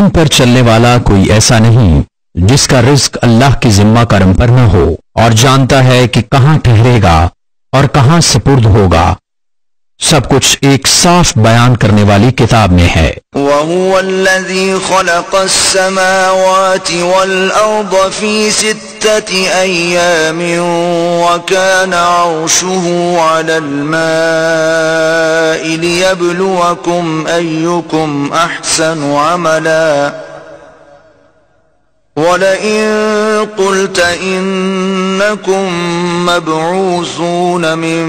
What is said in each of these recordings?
زمین پر چلنے والا کوئی ایسا نہیں جس کا رزق اللہ کی ذمہ کرم پر نہ ہو، اور جانتا ہے کہ کہاں ٹھہرے گا اور کہاں سپرد ہوگا۔ سب کچھ ایک صاف بیان کرنے والی کتاب میں ہے۔ وَهُوَ الَّذِي خَلَقَ السَّمَاوَاتِ وَالْأَرْضَ فِي 6 أَيَّامٍ وَكَانَ عَرْشُهُ عَلَى الْمَاءِ لِيَبْلُوَكُمْ أَيُّكُمْ أَحْسَنُ عَمَلًا وَلَئِن قُلْتَ إِنَّكُمْ مَبْعُوثُونَ مِنْ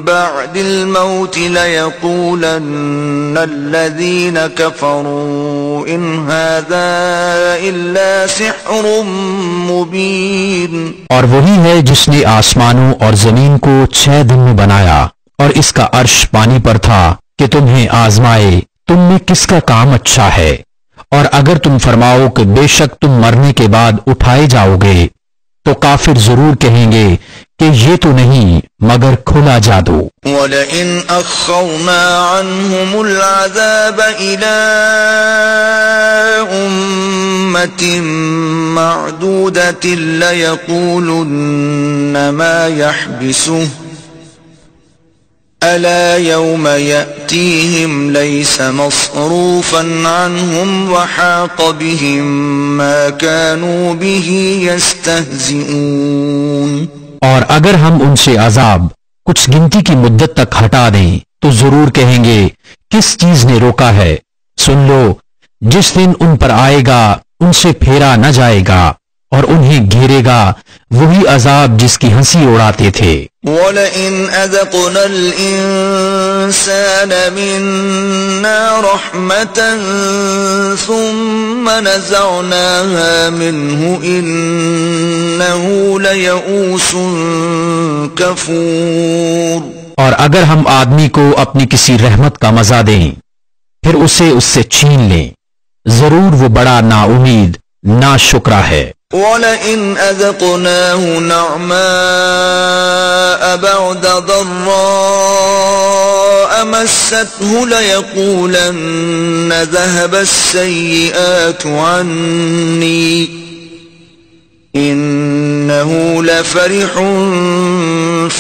بَعْدِ الْمَوْتِ لَيَقُولَنَّ الَّذِينَ كَفَرُوا إِنْ هَذَا إِلَّا سِحْرٌ مُبِينٌ۔ اور وہی ہے جس نے آسمانوں اور زمین کو 6 دن میں بنایا، اور اس کا عرش پانی پر تھا کہ تمہیں آزمائے تم میں کس کا کام اچھا ہے، اور اگر تم فرماؤ کہ بے شک تم مرنے کے بعد اٹھائے جاؤ گے تو کافر ضرور کہیں گے کہ یہ تو نہیں مگر کھلا جادو۔ وَلَئِنْ أَخَّرْنَا عَنْهُمُ الْعَذَابَ إِلَىٰ أُمَّةٍ مَّعْدُودَةٍ لَيَقُولُنَّ مَا يَحْبِسُهُ أَلَا يَوْمَ يَأْتِيهِمْ لَيْسَ مَصْرُوفًا عَنْهُمْ وَحَاقَ بِهِمْ مَا كَانُوا بِهِ يَسْتَهْزِئُونَ۔ اور اگر ہم ان سے عذاب کچھ گنتی کی مدت تک ہٹا دیں تو ضرور کہیں گے کس چیز نے روکا ہے، سن لو جس دن ان پر آئے گا ان سے پھیرا نہ جائے گا اور انہیں گھیرے گا وہی عذاب جس کی ہنسی اڑاتے تھے۔ وَلَئِنْ أَذَقْنَا الْإِنسَانَ مِنَّا رَحْمَةً ثُمَّ نَزَعْنَاهَا مِنْهُ إِنَّهُ لَيَئُوسٌ كَفُورٌ۔ اور اگر ہم آدمی کو اپنی کسی رحمت کا مزہ دیں پھر اسے اس سے چھین لیں، ضرور وہ بڑا نا امید نا شکرا ہے۔ وَلَئِنْ أَذَقْنَاهُ نَعْمَاءَ بَعْدَ ضَرَّاءَ مَسَّتْهُ لَيَقُولَنَّ ذَهَبَ السَّيِّئَاتُ عَنِّي إِنَّهُ لَفَرِحٌ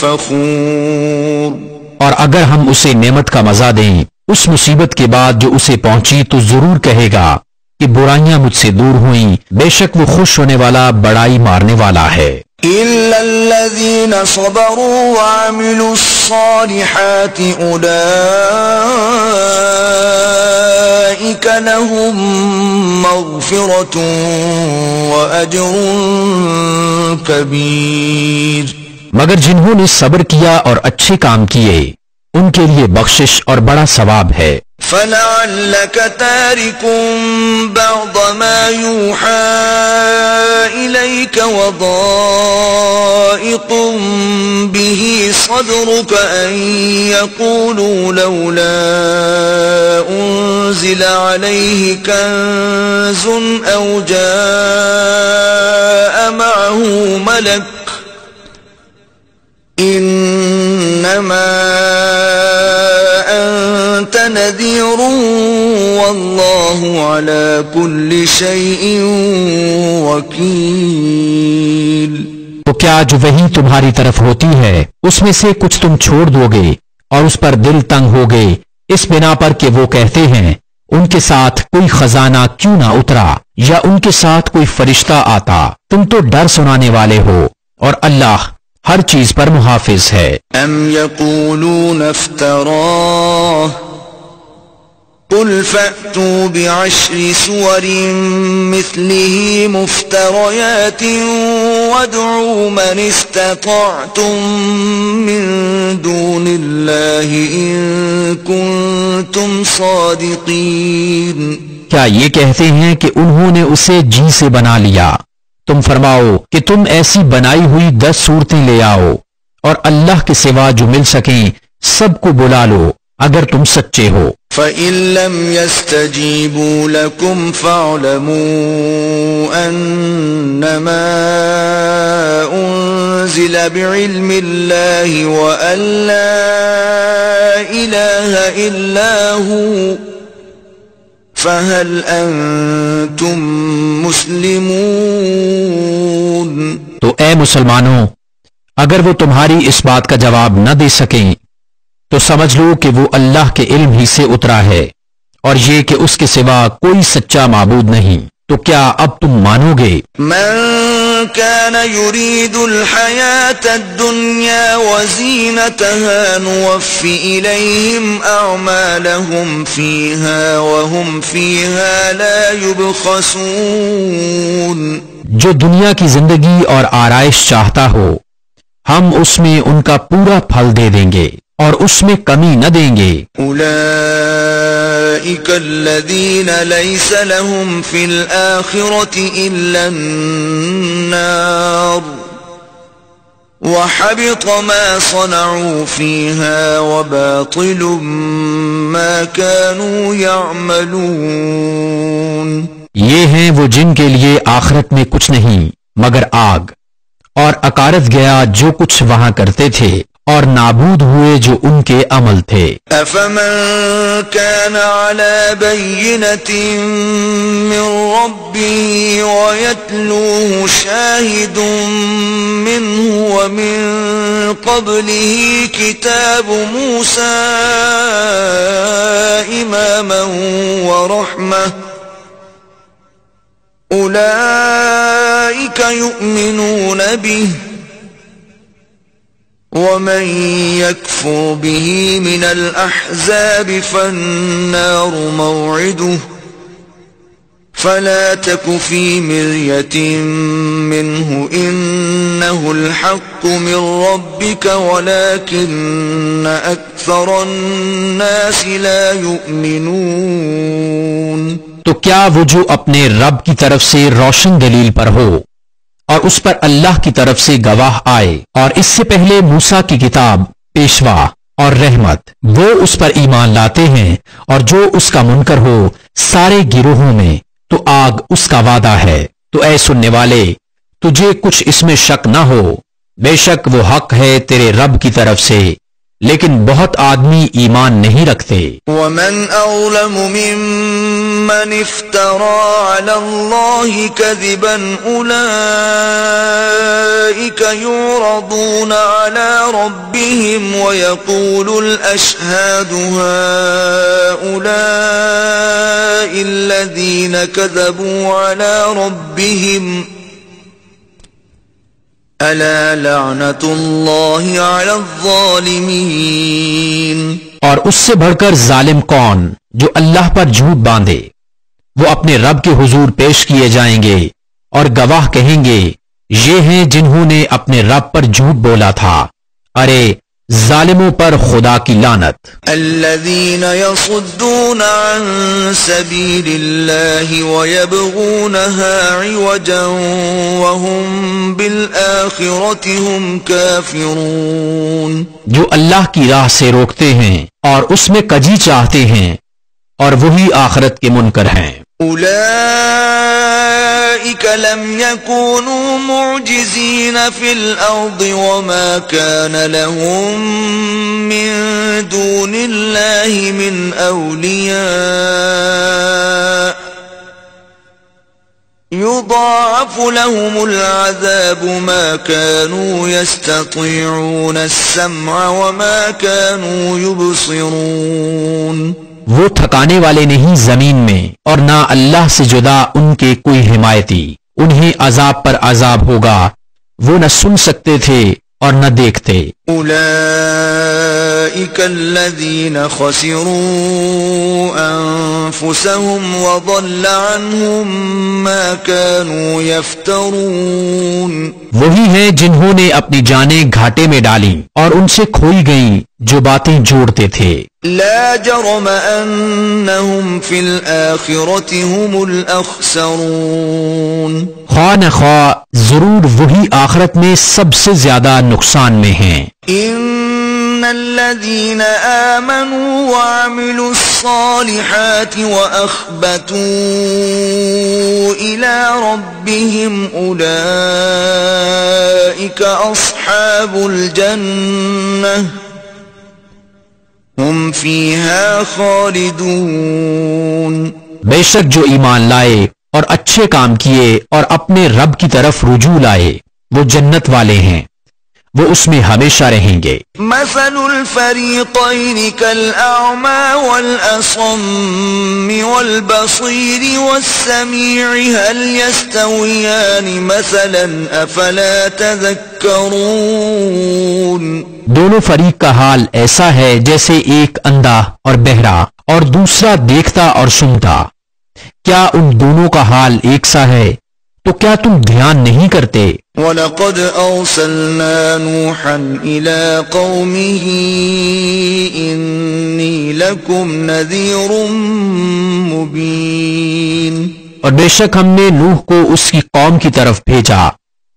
فَخُورٌ۔ اور اگر ہم اسے نعمت کا مزہ دیں اس مصیبت کے بعد جو اسے پہنچی تو ضرور کہے گا کہ برائیاں مجھ سے دور ہوئیں، بے شک وہ خوش ہونے والا بڑائی مارنے والا ہے۔ إِلَّا الَّذِينَ صَبَرُوا وَعَمِلُوا الصَّالِحَاتِ أُولَئِكَ لَهُم مَّغْفِرَةٌ وَأَجْرٌ كَبِيرٌ۔ مگر جنہوں نے صبر کیا اور اچھے کام کیے ان کے لیے بخشش اور بڑا ثواب ہے۔ فَلَعَلَّكَ تَارِكٌ بَعْضَ مَا يُوحَىٰ إِلَيْكَ وَضَائِقٌ بِهِ صَدْرُكَ أَن يَقُولُوا لَوْلَا أُنزِلَ عَلَيْهِ كَنزٌ أَوْ جَاءَ مَعَهُ مَلَكٌ إِنَّمَا أَنتَ نَذِيرٌ وَاللَّهُ عَلَى كُلِّ شَيْءٍ وَكِيلٌ۔ تو کیا جو وحی تمہاری طرف ہوتی ہے اس میں سے کچھ تم چھوڑ دو گے اور اس پر دل تنگ ہوگے اس بنا پر کہ وہ کہتے ہیں ان کے ساتھ کوئی خزانہ کیوں نہ اترا یا ان کے ساتھ کوئی فرشتہ آتا؟ تم تو ڈر سنانے والے ہو اور اللہ ہر چیز پر محافظ ہے۔ ام یقولون افتراہ قل فأتوا بعشر سور مثله مفتريات وادعوا من استطعتم من دون الله إن كنتم صادقين۔ کیا یہ کہتے ہیں کہ انہوں نے اسے جی سے بنا لیا؟ تم فرماؤ کہ تم ایسی بنائی ہوئی 10 صورتیں لے آؤ اور اللہ کے سوا جو مل سکیں سب کو بلا لو اگر تم سچے ہو۔ فَإِن لَّمْ يَسْتَجِيبُوا لَكُمْ فَاعْلَمُوا أَنَّمَا أُنزِلَ بِعِلْمِ اللَّهِ وَأَن لَّا إِلَٰهَ إِلَّا هُوَ فهل أنتم مسلمون؟ تو اے مسلمانوں، اگر وہ تمہاری اس بات کا جواب نہ دے سکیں تو سمجھ لو کہ وہ اللہ کے علم ہی سے اترا ہے، اور یہ کہ اس کے سوا کوئی سچا معبود نہیں۔ تو کیا اب تم مانو گے؟ من كان يريد الحياة الدنيا وزينتها نوف إليهم أعمالهم فيها وهم فيها لا يبخسون۔ جو دنیا کی زندگی اور آرائش چاہتا ہو، ہم اس میں ان کا پورا پھل دے دیں گے اور اس میں کمی نہ دیں گے۔ أولئك الذين ليس لهم في الآخرة إلا النار وحبط ما صنعوا فيها وباطل ما كانوا يعملون۔ یہ ہیں وہ جن کے لیے آخرت میں کچھ نہیں مگر آگ، اور اکارت گیا جو کچھ وہاں کرتے تھے، اور نابود ہوئے جو ان کے عمل تھے۔ أفمن كان على بينة من ربه ويتلوه شاهد منه ومن قبله كتاب موسى إماما ورحمة أولئك يؤمنون به ومن يكفر به من الأحزاب فالنار موعده فلا تك في مرية منه إنه الحق من ربك ولكن أكثر الناس لا يؤمنون۔ تو کیا وہ جو اپنے رب کی طرف سے روشن دلیل پر ہو اور اس پر اللہ کی طرف سے گواہ آئے، اور اس سے پہلے موسیٰ کی کتاب پیشوا اور رحمت، وہ اس پر ایمان لاتے ہیں، اور جو اس کا منکر ہو سارے گروہوں میں تو آگ اس کا وعدہ ہے۔ تو اے سننے والے، تجھے کچھ اس میں شک نہ ہو، بے شک وہ حق ہے تیرے رب کی طرف سے، لیکن بہت آدمی ایمان نہیں رکھتے۔ ومن أظلم ممن افترى على الله كذبا أولئك يعرضون على ربهم ويقول الأشهاد هؤلاء الذين كذبوا على ربهم ألا لعنة الله على الظالمين۔ اور اس سے بڑھ کر ظالم کون جو اللہ پر جھوٹ باندھے؟ وہ اپنے رب کے حضور پیش کیے جائیں گے اور گواہ کہیں گے یہ ہیں جنہوں نے اپنے رب پر جھوٹ بولا تھا، ارے ظالموں پر خدا کی لعنت۔ الذين يصدون عن سبيل الله ويبغونها عوجا وهم بالآخرة هم كافرون۔ جو اللہ کی راہ سے روکتے ہیں اور اس میں کجی چاہتے ہیں، اور وہی آخرت کے منکر ہیں۔ أولئك لم يكونوا معجزين في الأرض وما كان لهم من دون الله من أولياء يضاعف لهم العذاب ما كانوا يستطيعون السمع وما كانوا يبصرون۔ وہ تھکانے والے نہیں زمین میں، اور نہ اللہ سے جدا ان کے کوئی حمایتی، انہیں عذاب پر عذاب ہوگا، وہ نہ سن سکتے تھے اور نہ دیکھتے۔ أولئك الذين خسروا أنفسهم وضل عنهم ما كانوا يفترون۔ وہی ہیں جنہوں نے اپنی جانیں گھاٹے میں ڈالیں اور ان سے کھوئی گئیں جو باتیں جوڑتے تھے۔ لا جرم أنهم في الآخرة هم الأخسرون۔ خواہ نہ خواہ ضرور وہی آخرت میں سب سے زیادہ نقصان میں ہیں۔ إن الذين آمنوا وعملوا الصالحات وأخبتوا إلى ربهم أولئك أصحاب الجنة هم فيها خالدون۔ بے شک جو ایمان لائے اور اچھے کام کیے اور اپنے رب کی طرف رجوع لائے وہ جنت والے ہیں، وہ اس میں ہمیشہ رہیں گے۔ مثل الفريقين كالأعمى والأصم والبصير والسميع هل يستويان مثلا أفلا تذكرون؟ دونوں فریق کا حال ایسا ہے جیسے ایک اندھا اور بہرا اور دوسرا دیکھتا اور سنتا، کیا ان دونوں کا حال ایک سا ہے؟ تو کیا تم دھیان نہیں کرتے؟ وَلَقَدْ أَرْسَلْنَا نُوحًا إِلَىٰ قَوْمِهِ إِنِّي لَكُمْ نَذِيرٌ مُّبِينٌ، اور بے شک ہم نے نوح کو اس کی قوم کی طرف بھیجا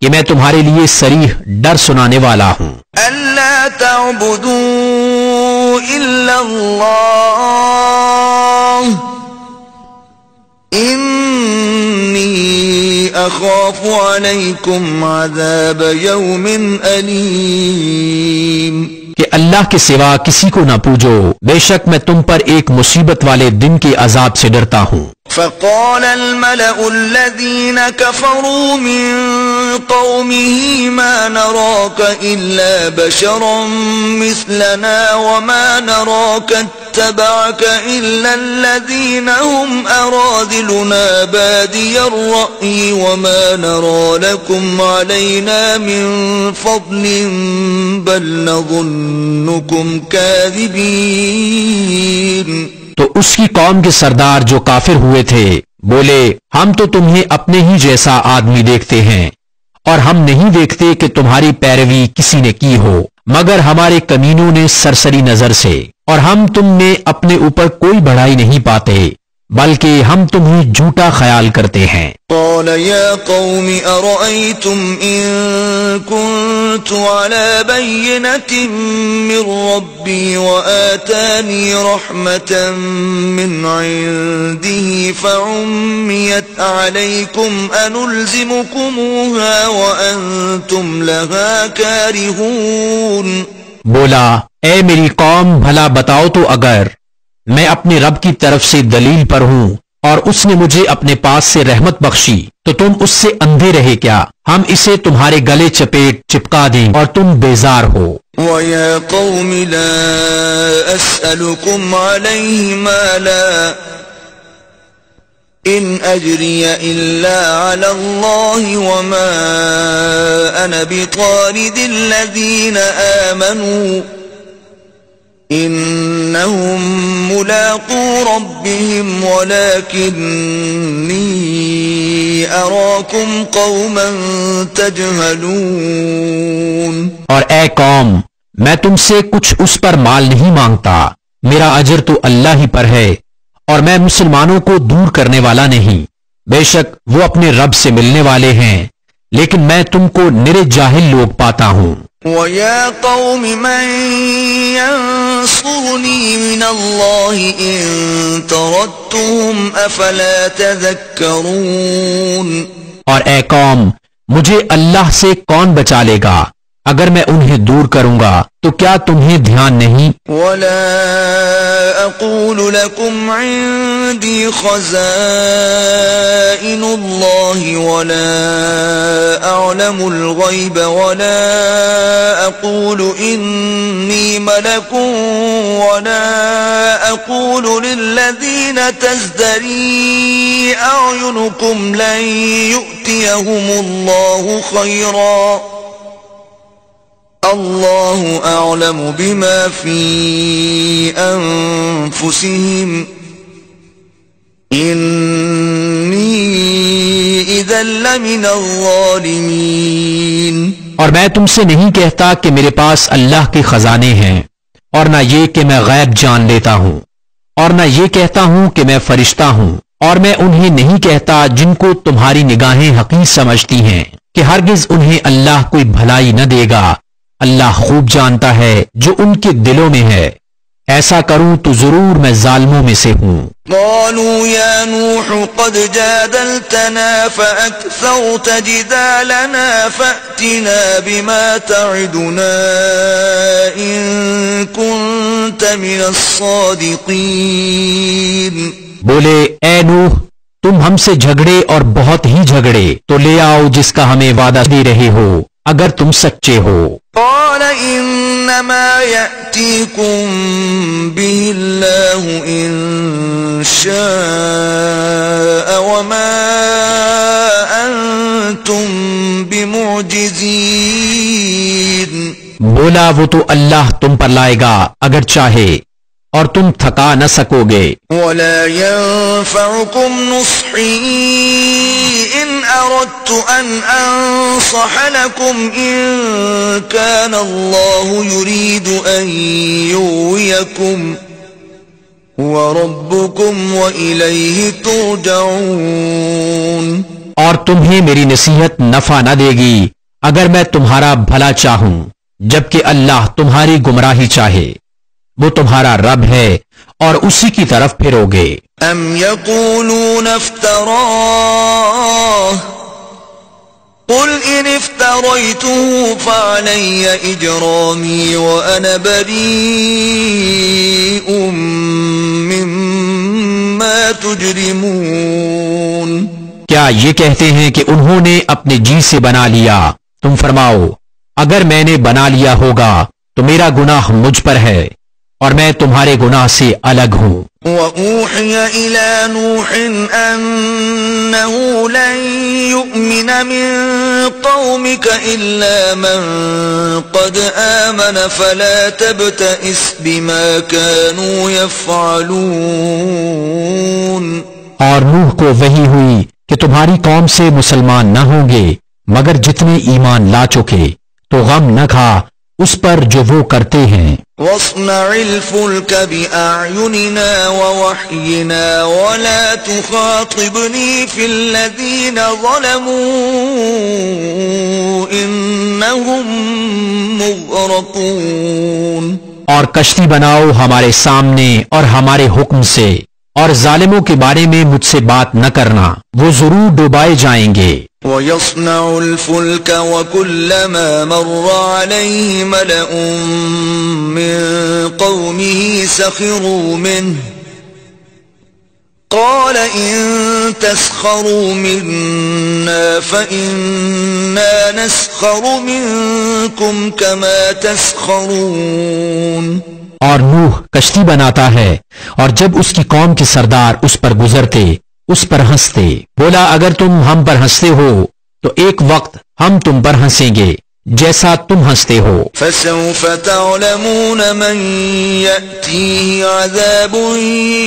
کہ میں تمہارے لیے صریح ڈر سنانے والا ہوں۔ أَلَّا تَعْبُدُوا إِلَّا اللَّهَ إِنِّي أَخَافُ عَلَيْكُمْ عَذَابَ يَوْمٍ أَلِيمٍ، کہ اللہ کے سوا کسی کو نہ پوجو، بے شک میں تم پر ایک مصیبت والے دن کے عذاب سے ڈرتا ہوں۔ فقال الملأ الذين كفروا من قومه ما نراك إلا بشرا مثلنا وما نراك اتبعك إلا الذين هم أراذلنا بادي الرأي وما نرى لكم علينا من فضل بل نظنكم كاذبين۔ تو اس کی قوم کے سردار جو کافر ہوئے تھے بولے، ہم تو تمہیں اپنے ہی جیسا آدمی دیکھتے ہیں اور ہم نہیں دیکھتے کہ تمہاری پیروی کسی نے کی ہو مگر ہمارے کمینوں نے سرسری نظر سے، اور ہم تم میں اپنے اوپر کوئی بڑائی نہیں پاتے بلکہ ہم تمہیں جھوٹا خیال کرتے ہیں۔ قال يا قوم أرأيتم إن كنت على بينة من ربي وآتاني رحمة من عنده فعميت عليكم أنلزمكموها وأنتم لها كارهون۔ بولا، اے میری قوم بھلا بتاؤ تو اگر میں اپنے رب کی طرف سے دلیل پر ہوں اور اس نے مجھے اپنے پاس سے رحمت بخشی تو تم اس سے اندھے رہے کیا؟ ہم اسے تمہارے گلے چپکا دیں اور تم بیزار ہو۔ وَيَا قَوْمِ لَا أَسْأَلُكُمْ عَلَيْهِ مَالًا إِنْ أَجْرِيَ إِلَّا عَلَى اللَّهِ وَمَا أَنَا بِطَارِدِ الَّذِينَ آمَنُوا إِنَّهُمْ مُلَاقُو رَبِّهِمْ وَلَكِنِّي أَرَاكُمْ قَوْمًا تَجْهَلُونَ۔ اور اے قوم، میں تم سے کچھ اس پر مال نہیں مانگتا، میرا اجر تو اللہ ہی پر ہے اور میں مسلمانوں کو دور کرنے والا نہیں، بے شک وہ اپنے رب سے ملنے والے ہیں لیکن میں تم کو نرے جاہل لوگ پاتا ہوں۔ وَيَا قَوْمِ مَنْ يَنْصُرُنِي مِنَ اللَّهِ إِن طَرَدتُّهُمْ أَفَلَا تَذَكَّرُونَ۔ اور اے قوم، مجھے اللہ سے کون بچا لے گا؟ اگر میں انہیں دور کروں گا تو کیا تمہیں دھیان نہیں؟ وَلَا أَقُولُ لَكُمْ عِندِي خَزَائِنُ اللَّهِ وَلَا أَعْلَمُ الْغَيْبَ وَلَا أَقُولُ إِنِّي مَلَكٌ وَلَا أَقُولُ لِلَّذِينَ تَزْدَرِي أَعْيُنُكُمْ لَن يُؤْتِيَهُمُ اللَّهُ خَيْرًا اللہ اعلم بما فی انفسہم انی اذا لمن الظالمین۔ اور میں تم سے نہیں کہتا کہ میرے پاس اللہ کے خزانے ہیں، اور نہ یہ کہ میں غیب جان لیتا ہوں، اور نہ یہ کہتا ہوں کہ میں فرشتہ ہوں، اور میں انہیں نہیں کہتا جن کو تمہاری نگاہیں حقیر سمجھتی ہیں کہ ہرگز انہیں اللہ کوئی بھلائی نہ دے گا۔ اللہ خوب جانتا ہے جو ان کے دلوں میں ہے، ایسا کروں تو ضرور میں ظالموں میں سے ہوں۔ قالوا يا نوح قد جادلتنا فأكثرت جدالنا فأتنا بما تعدنا إن كنت من الصادقين۔ بولے اے نوح تم ہم سے جھگڑے اور بہت ہی جھگڑے تو لے آؤ جس کا ہمیں وعدہ دے رہے ہو اگر تم سچے ہو. قال انما يأتيكم به الله ان شاء وما انتم بمعجزين. بولا وہ تو اللہ تم پر لائے گا اگر چاہے اور تم تھکا نہ سکو گے. ولا ينفعكم نصحي إن أردت أن أنصح لكم إن كان الله يريد أن يغويكم هو ربكم وإليه ترجعون. اور تمہیں میری نصیحت نفع نہ دے گی اگر میں تمہارا بھلا چاہوں جبکہ اللہ تمہاری گمراہی چاہے. وہ تمہارا رب ہے اور اسی کی طرف پھرو گے. ام یقولون افتراه قل ان افتریته فعلی اجرامی وانا بریء مما تجرمون. کیا یہ کہتے ہیں کہ انہوں نے اپنے جی سے بنا لیا؟ تم فرماؤ اگر میں نے بنا لیا ہوگا تو میرا گناہ مجھ پر ہے اور میں تمہارے گناہ سے الگ ہوں. وَأُوحِيَ إِلَى نُوحٍ أَنَّهُ لَن يُؤْمِنَ مِن قَوْمِكَ إِلَّا مَن قَدْ آمَنَ فَلَا تَبْتَئِسْ بِمَا كَانُوا يَفْعَلُونَ. اور نوح کو وحی ہوئی کہ تمہاری قوم سے مسلمان نہ ہوں گے مگر جتنے ایمان لا چکے تو غم نہ کھا اس پر جو وہ کرتے ہیں. وَاصْنَعِ الْفُلْكَ بِأَعْيُنِنَا وَوَحْيِنَا وَلَا تُخَاطِبْنِي فِي الَّذِينَ ظَلَمُوا إِنَّهُمْ مُغْرَقُونَ. اور کشتی بناؤ ہمارے سامنے اور ہمارے حکم سے اور ظالموں کے بارے میں مجھ سے بات نہ کرنا وہ ضرور ڈوبائے جائیں گے. وَيَصْنَعُ الْفُلْكَ وَكُلَّمَا مَرَّ عَلَيْهِ مَلَأٌ مِّن قَوْمِهِ سَخِرُوا مِنْهُ قَالَ إِن تَسْخَرُوا مِنَّا فَإِنَّا نَسْخَرُ مِنكُمْ كَمَا تَسْخَرُونَ. اور نوح کشتی بناتا ہے اور جب اس کی قوم کے سردار اس پر گزرتے اس پر ہنستے. بولا اگر تم ہم پر ہنستے ہو تو ایک وقت ہم تم پر ہنسیں گے جیسا تم ہنستے ہو. فَسَوْفَ تَعْلَمُونَ مَن يَأْتِيهِ عَذَابٌ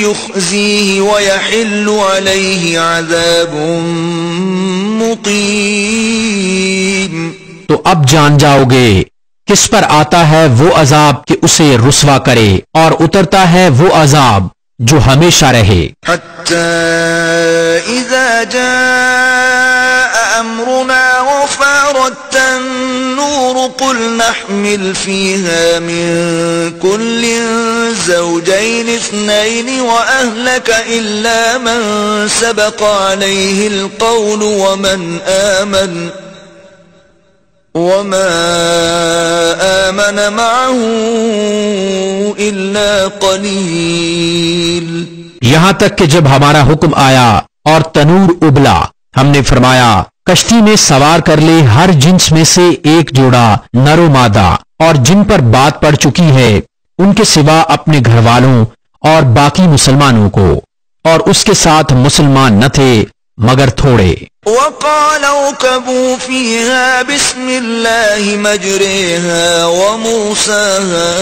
يُخْزِيهِ وَيَحِلُّ عَلَيْهِ عَذَابٌ مُقِيمٌ. تو اب جان جاؤ گے کس پر آتا ہے وہ عذاب کہ اسے رسوا کرے اور اترتا ہے وہ عذاب جو ہمیشہ رہے. حتى إذا جاء أمرنا وفارت النور قل نحمل فيها من كل زوجين اثنين وأهلك إلا من سبق عليه القول وما آمن معه إلا قليل. یہاں تک کہ جب ہمارا حکم آیا اور تنور ابلا ہم نے فرمایا کشتی میں سوار کر لے ہر جنس میں سے ایک جوڑا نر و مادہ اور جن پر بات پڑ چکی ہے ان کے سوا اپنے گھر والوں اور باقی مسلمانوں کو اور اس کے ساتھ مسلمان نہ تھے مگر تھوڑے. وقال اركبوا فيها بسم الله مجريها ومرساها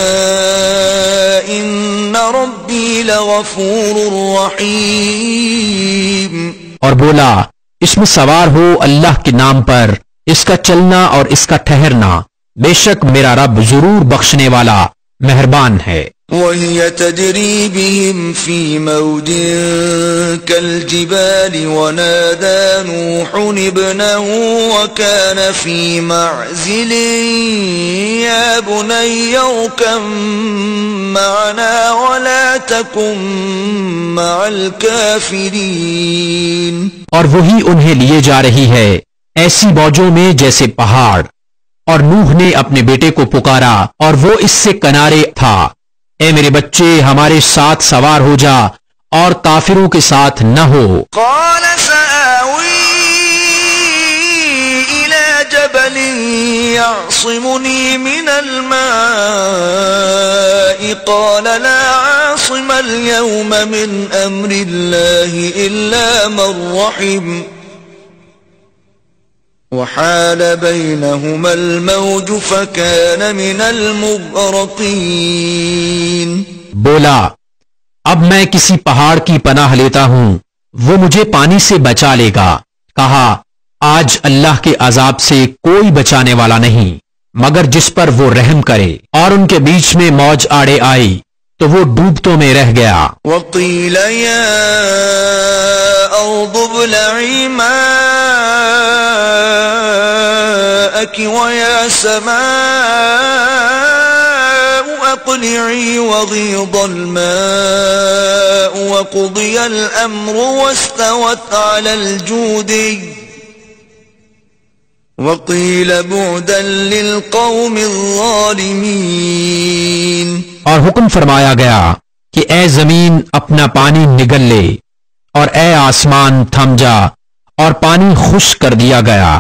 إن ربي لغفور رحيم. اور بولا اس میں سوار ہو اللہ کے نام پر اس کا چلنا اور اس کا ٹھہرنا بے شک میرا رب ضرور بخشنے والا مہربان ہے. وهي تجري بهم في موج كالجبال ونادى نوح ابنه وكان في معزل يا بني اركب معنا ولا تكن مع الكافرين. اور وہی انہیں لیے جا رہی ہے ایسی موجوں میں جیسے پہاڑ. اور نوح نے اپنے بیٹے کو پکارا اور وہ اس سے کنارے تھا اے میرے بچے ہمارے ساتھ سوار ہو جا اور کافروں کے ساتھ نہ ہو. قال سآوي إلى جبل يعصمني من الماء قال لا عاصم اليوم من أمر الله إلا من رحم وحال بينهما الموج فكان من المغرقين. بولا اب میں کسی پہاڑ کی پناہ لیتا ہوں، وہ مجھے پانی سے بچا لے گا. کہا آج اللہ کے عذاب سے کوئی بچانے والا نہیں مگر جس پر وہ رحم کرے. اور ان کے بیچ میں موج آڑے آئی تو وہ ڈوبتوں میں رہ گیا. وقيل يا أرض ابلعي ماءك ويا سماء أقلعي وغيض الماء وقضي الأمر واستوت على الجودي وقيل بعدا للقوم الظالمين. اور حکم فرمایا گیا کہ اے زمین اپنا پانی نگل لے، اور اے آسمان تھم جا، اور پانی خشک کر دیا گیا،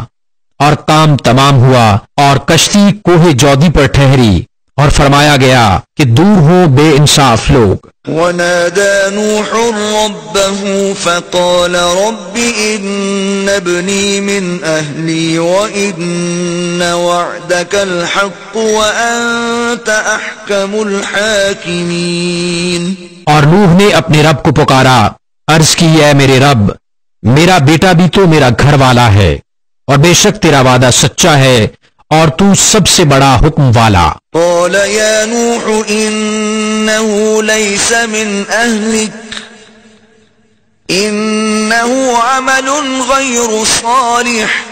اور کام تمام ہوا، اور کشتی کوہ جودی پر ٹھہری، اور فرمایا گیا کہ دور ہو بے انصاف لوگ. ونادى نوح ربه فقال رب إن ابني من أهلي وإن وعدك الحق وأنت أحكم الحاكمين. اور نوح نے اپنے رب کو پکارا، عرض کی اے میرے رب، میرا بیٹا بھی تو میرا گھر والا ہے، اور بے شک تیرا وعدہ سچا ہے اور تو سب سے بڑا حکم والا. قال يا نوح إنه ليس من أهلك إنه عمل غير صالح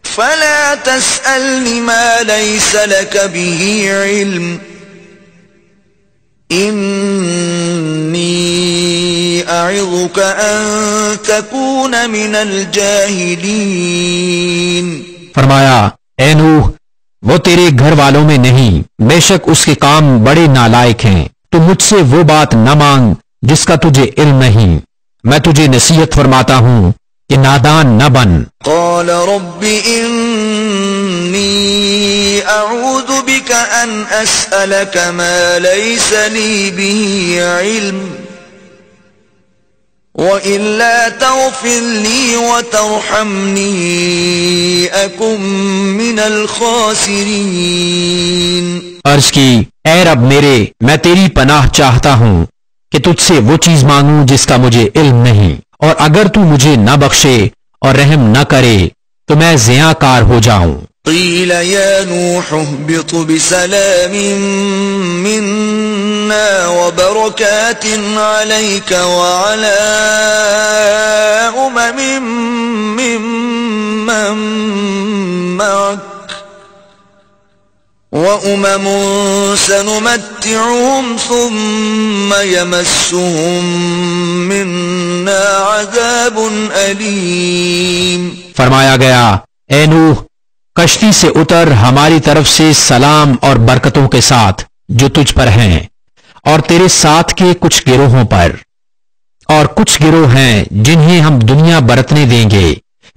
فلا تسألني ما ليس لك به علم إني أعظك أن تكون من الجاهلين. فرمایا اے نوح وہ تیرے گھر والوں میں نہیں، بے شک اس کے کام بڑے نالائق ہیں. تو مجھ سے وہ بات نہ مانگ جس کا تجھے علم نہیں، میں تجھے نصیحت فرماتا ہوں کہ نادان نہ بن. قال رب إني أعوذ بك أن أسألك ما ليس لي به علم وإلا تغفر لي وترحمني أكن من الخاسرين. عرض کی اے رب میرے، میں تیری پناہ چاہتا ہوں کہ تجھ سے وہ چیز مانگوں جس کا مجھے علم نہیں، اور اگر تو مجھے نہ بخشے اور رحم نہ کرے تو میں زیاں کار ہو جاؤں. قيل يا نوح اهبط بسلام منا وبركات عليك وعلى ممن معك وأمم سنمتعهم ثم يمسهم منا عذاب أليم. فرمایا گیا اے نوح کشتی سے اتر ہماری طرف سے سلام اور برکتوں کے ساتھ جو تجھ پر ہیں، اور تیرے ساتھ کے کچھ گروہوں پر، اور کچھ گروہ ہیں جنہیں ہم دنیا برتنے دیں گے،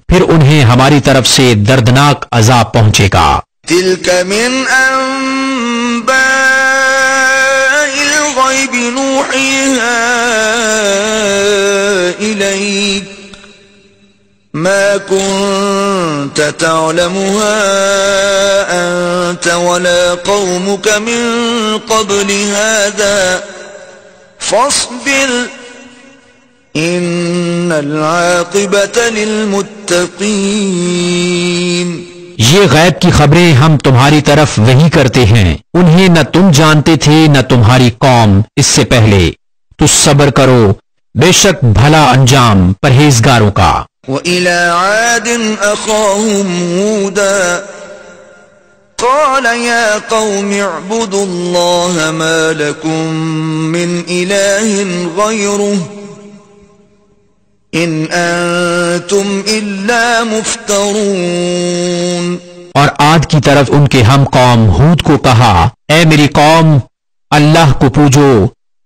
پھر انہیں ہماری طرف سے دردناک عذاب پہنچے گا. تلك من أنباء الغيب نوحيها إليك ما كنت تعلمها أنت ولا قومك من قبل هذا فاصبر إن العاقبة للمتقين. یہ غیب کی خبریں ہم تمہاری طرف وحی کرتے ہیں، انہیں نہ تم جانتے تھے نہ تمہاری قوم اس سے پہلے. تو صبر کرو، بے شک بھلا انجام پرہیزگاروں کا. وَإِلَى عَادٍ أَخَاهُمْ هُودًا قَالَ يَا قَوْمِ اعْبُدُوا اللَّهَ مَا لَكُمْ مِنْ إِلَٰهٍ غَيْرُهُ إِنْ أَنْتُمْ إِلَّا مُفْتَرُونَ. اور عاد کی طرف ان کے ہم قوم ہود کو کہا اے میری قوم، اللہ کو پوجو،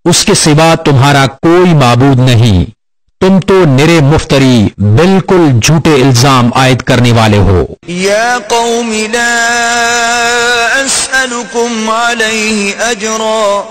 اس کے سوا تمہارا کوئی معبود نہیں، تم تو نرے مفتری بالکل جھوٹے الزام عائد کرنے والے ہو۔ یا قوم لا اسألکم علیہ اجرا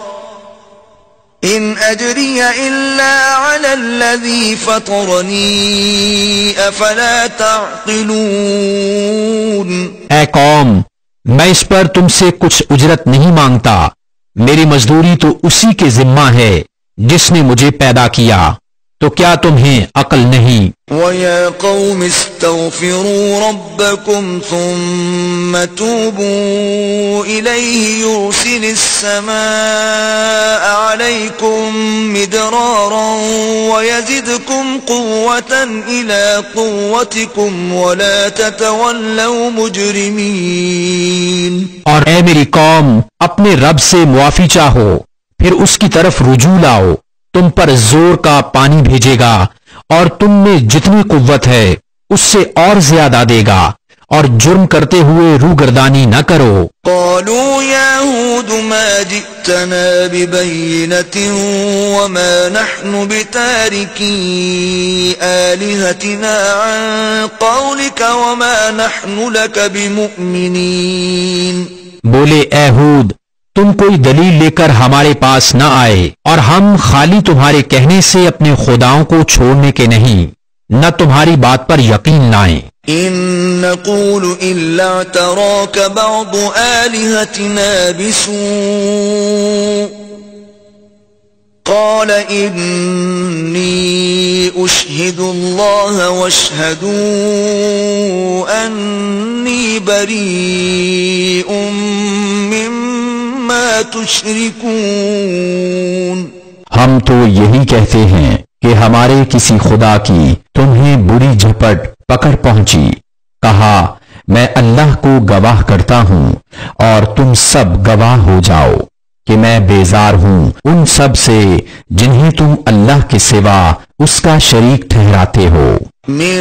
ان اجری الا علی الذی فطرنی افلا تعقلون۔ اے قوم، میں اس پر تم سے کچھ اجرت نہیں مانگتا، میری مزدوری تو اسی کے ذمہ ہے جس نے مجھے پیدا کیا، تو کیا تمہیں عقل نہیں؟ وَيَا قَوْمِ اسْتَغْفِرُوا رَبَّكُمْ ثُمَّ تُوبُوا إِلَيْهِ يُرْسِلِ السَّمَاءَ عَلَيْكُمْ مِدْرَارًا وَيَزِدْكُمْ قُوَّةً إِلَى قُوَّتِكُمْ وَلَا تَتَوَلَّوْا مُجْرِمِينَ۔ اور اے میری قوم، اپنے رب سے معافی چاہو، پھر اس کی طرف رجوع لاؤ، تم پر زور کا پانی بھیجے گا اور تم میں جتنی قوت ہے اس سے اور زیادہ دے گا، اور جرم کرتے ہوئے روگردانی نہ کرو۔ قالوا يا هود ما جئتنا ببينة وما نحن بتاركي آلهتنا عن قولك وما نحن لك بمؤمنين۔ بولے اے ہود، تم کوئی دلیل لے کر ہمارے پاس نہ آئے، اور ہم خالی تمہارے کہنے سے اپنے خداؤں کو چھوڑنے کے نہیں، نہ تمہاری بات پر یقین لائیں۔ إن نقول إلا اعتراك بعض آلهتنا بسوء قال إني أشهد الله واشهدوا أني بريء مما تشركون۔ ہم تو یہی کہتے ہیں کہ ہمارے کسی خدا کی تمہیں بری جھپٹ پکڑ پہنچی، کہا میں اللہ کو گواہ کرتا ہوں اور تم سب گواہ ہو جاؤ کہ میں بیزار ہوں ان سب سے جنہیں تم اللہ کے سوا اس کا شریک ٹھہراتے ہو۔ من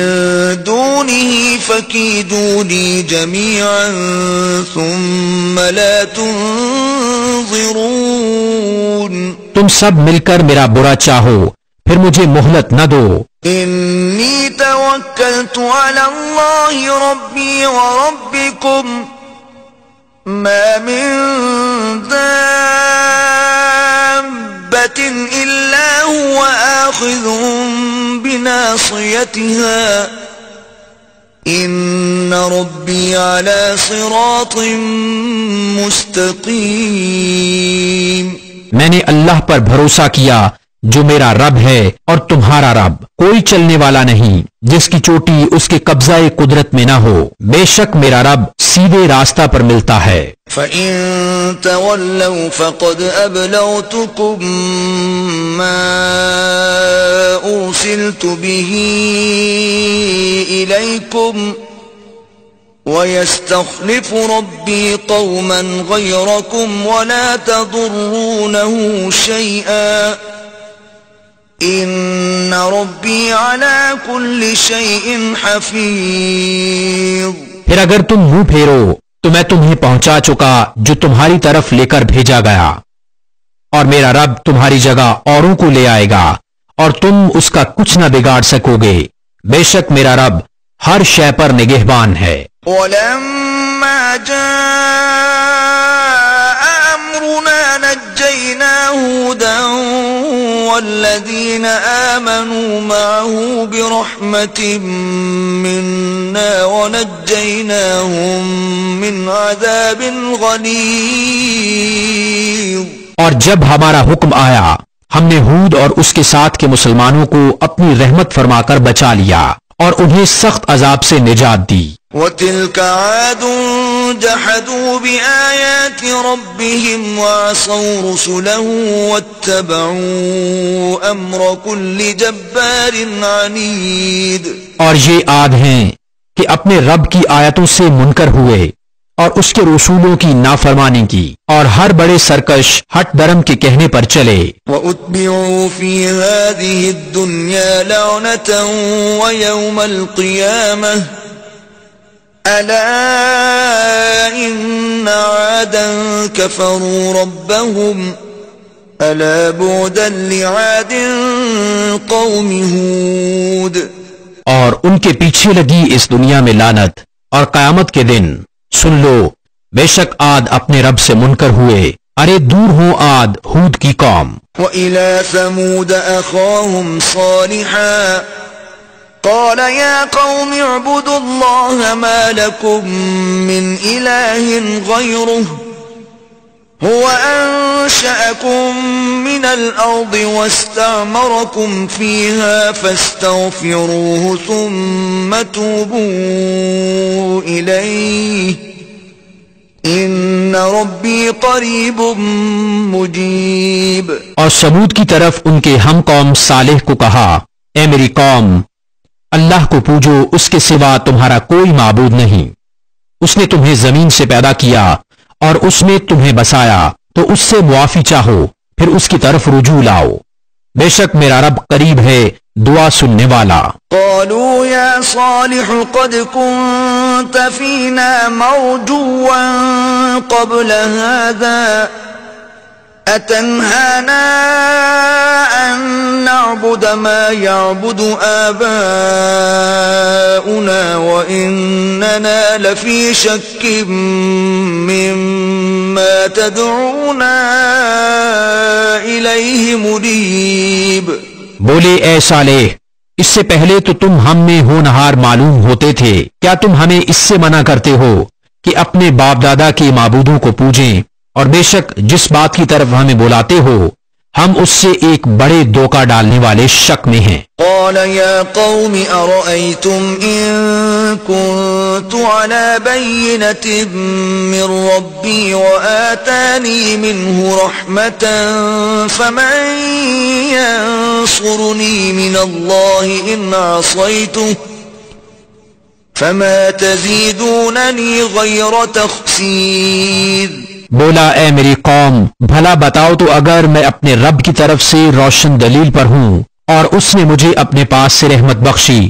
دونه فكيدوني جميعا ثم لا تنظرون۔ تم سب مل کر میرا برا چاہو، پھر مجھے مہلت نہ دو۔ إني توكلت على الله ربي وربكم ما من دابة إلا هو آخذ بناصيتها إن ربي على صراط مستقيم۔ میں نے اللہ پر بھروسہ کیا جو میرا رب ہے اور تمہارا رب، کوئی چلنے والا نہیں جس کی چوٹی اس کے قبضہ قدرت میں نہ ہو، بے شک میرا رب سیدھے راستہ پر ملتا ہے۔ فَإِن تَوَلَّوْا فَقَدْ أَبْلَغْتُكُم مَّا أُرْسِلْتُ بِهِ إِلَيْكُمْ وَيَسْتَخْلِفُ رَبِّي قَوْمًا غَيْرَكُمْ وَلَا تَضُرُّونَهُ شَيْئًا إِنَّ رَبِّي عَلَى كُلِّ شَيْءٍ حَفِيظٌ۔ پھر اگر تم منہ پھیرو تو میں تمہیں پہنچا چکا جو تمہاری طرف لے کر بھیجا گیا، اور میرا رب تمہاری جگہ اوروں کو لے آئے گا اور تم اس کا کچھ نہ بگاڑ سکو گے، بے شک میرا رب ہر شے پر نگہبان ہے۔ وَلَمَّا جَاءَ أَمْرُنَا نَجَّيْنَا هُودًا وَالَّذِينَ آمَنُوا مَعَهُ بِرَحْمَةٍ مِّنَّا وَنَجَّيْنَاهُم مِّنْ عَذَابٍ غَلِيظٍ۔ اور جب ہمارا حکم آیا ہم نے ہود اور اس کے ساتھ کے مسلمانوں کو اپنی رحمت فرما کر بچا لیا اور انہیں سخت عذاب سے نجات دی۔ وَتِلْكَ عَادٌ جَحَدُوا بِآيَاتِ رَبِّهِمْ وَعَصَوْا رُسُلَهُ وَاتَّبَعُوا أَمْرَ كُلِّ جَبَّارٍ عَنِيدٍ۔ اور یہ عاد ہیں کہ اپنے رب کی آیتوں سے منکر ہوئے اور اس کے رسولوں کی نافرمانی کی اور ہر بڑے سرکش ہٹ درم کے کہنے پر چلے۔ وَأُتْبِعُوا فِي هَذِهِ الدُّنْيَا لَعْنَةً وَيَوْمَ الْقِيَامَةِ أَلَا إِنَّ عَادًا كَفَرُوا رَبَّهُمْ ألا بعدا لعاد قوم هود. اور ان کے پیچھے لگی اس دنیا میں لعنت، اور قیامت کے دن سن لو بے شک عاد اپنے رب سے منکر ہوئے، ارے دور ہو عاد ہود کی قوم. وإلى ثمود أخاهم صالحا قال يا قوم اعبدوا الله ما لكم من إله غيره هو أنشأكم من الأرض واستعمركم فيها فاستغفروه ثم توبوا إليه إن ربي قريب مجيب. اور سمود کی طرف ان کے ہم قوم صالح کو کہا اے میری قوم اللہ کو پوجو، اس کے سوا تمہارا کوئی معبود نہیں. اس نے تمہیں زمین سے پیدا کیا اور اس میں تمہیں بسایا، تو اس سے معافی چاہو پھر اس کی طرف رجوع لاؤ، بے شک میرا رب قریب ہے دعا سننے والا. قالوا يا صالح قد كنت فينا مرجوا قبل هذا أتنهانا أن نعبد ما يعبد آباؤنا وإننا لفي شك مما تدعونا إليه مريب. بولے اے صالح اس سے پہلے تو تم ہم میں ہونہار معلوم ہوتے تھے، کیا تم ہمیں اس سے منع کرتے ہو کہ اپنے باپ دادا کے معبودوں کو پوجیں، اور بے شک جس بات کی طرف ہمیں بلاتے ہو ہم اس سے ایک بڑے دھوکہ ڈالنے والے شک میں ہیں. قال يا قوم أرأيتم إن كنت على بينة من ربي وآتاني منه رحمة فمن ينصرني من الله إن عصيته فما تزيدونني غير تخسير. بولا اے میری قوم بھلا بتاؤ تو اگر میں اپنے رب کی طرف سے روشن دلیل پر ہوں اور اس نے مجھے اپنے پاس سے رحمت بخشی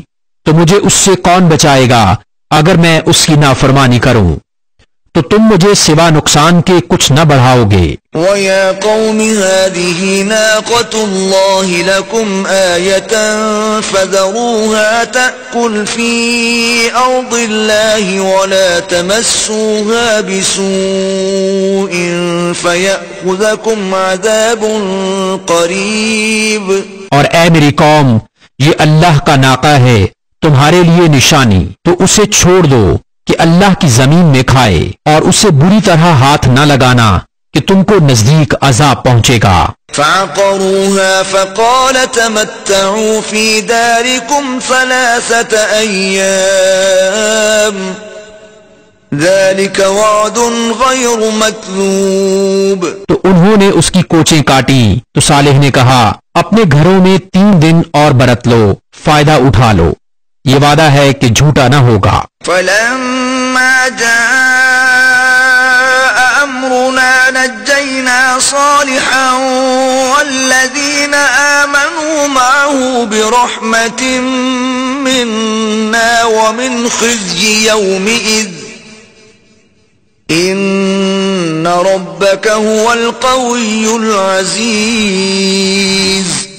تو مجھے اس سے کون بچائے گا اگر میں اس کی نافرمانی کروں، تو تم مجھے سوا نقصان کے کچھ نہ بڑھاؤ گے. وَيَا قَوْمِ هَذِهِ نَاقَةُ اللَّهِ لَكُمْ آيَةً فَذَرُوهَا تَأْكُلْ فِي أَرْضِ اللَّهِ وَلَا تَمَسُّوهَا بِسُوءٍ فَيَأْخُذَكُمْ عَذَابٌ قَرِيبٌ. اور اے میری قوم یہ اللہ کا ناقہ ہے تمہارے لیے نشانی، تو اسے چھوڑ دو کہ اللہ کی زمین میں کھائے، اور اسے بری طرح ہاتھ نہ لگانا کہ تم کو نزدیک عذاب پہنچے گا. فعقروها فقال تمتعوا في داركم 3 أيام ذلك وعد غير مكذوب. تو انہوں نے اس کی کوچیں کاٹی تو صالح نے کہا اپنے گھروں میں 3 دن اور برت لو، فائدہ اٹھا لو، یہ وعدہ ہے کہ جھوٹا نہ ہوگا. فلما جاء أمرنا نجينا صالحا والذين آمنوا معه برحمة منا ومن خزي يومئذ إن ربك هو القوي العزيز.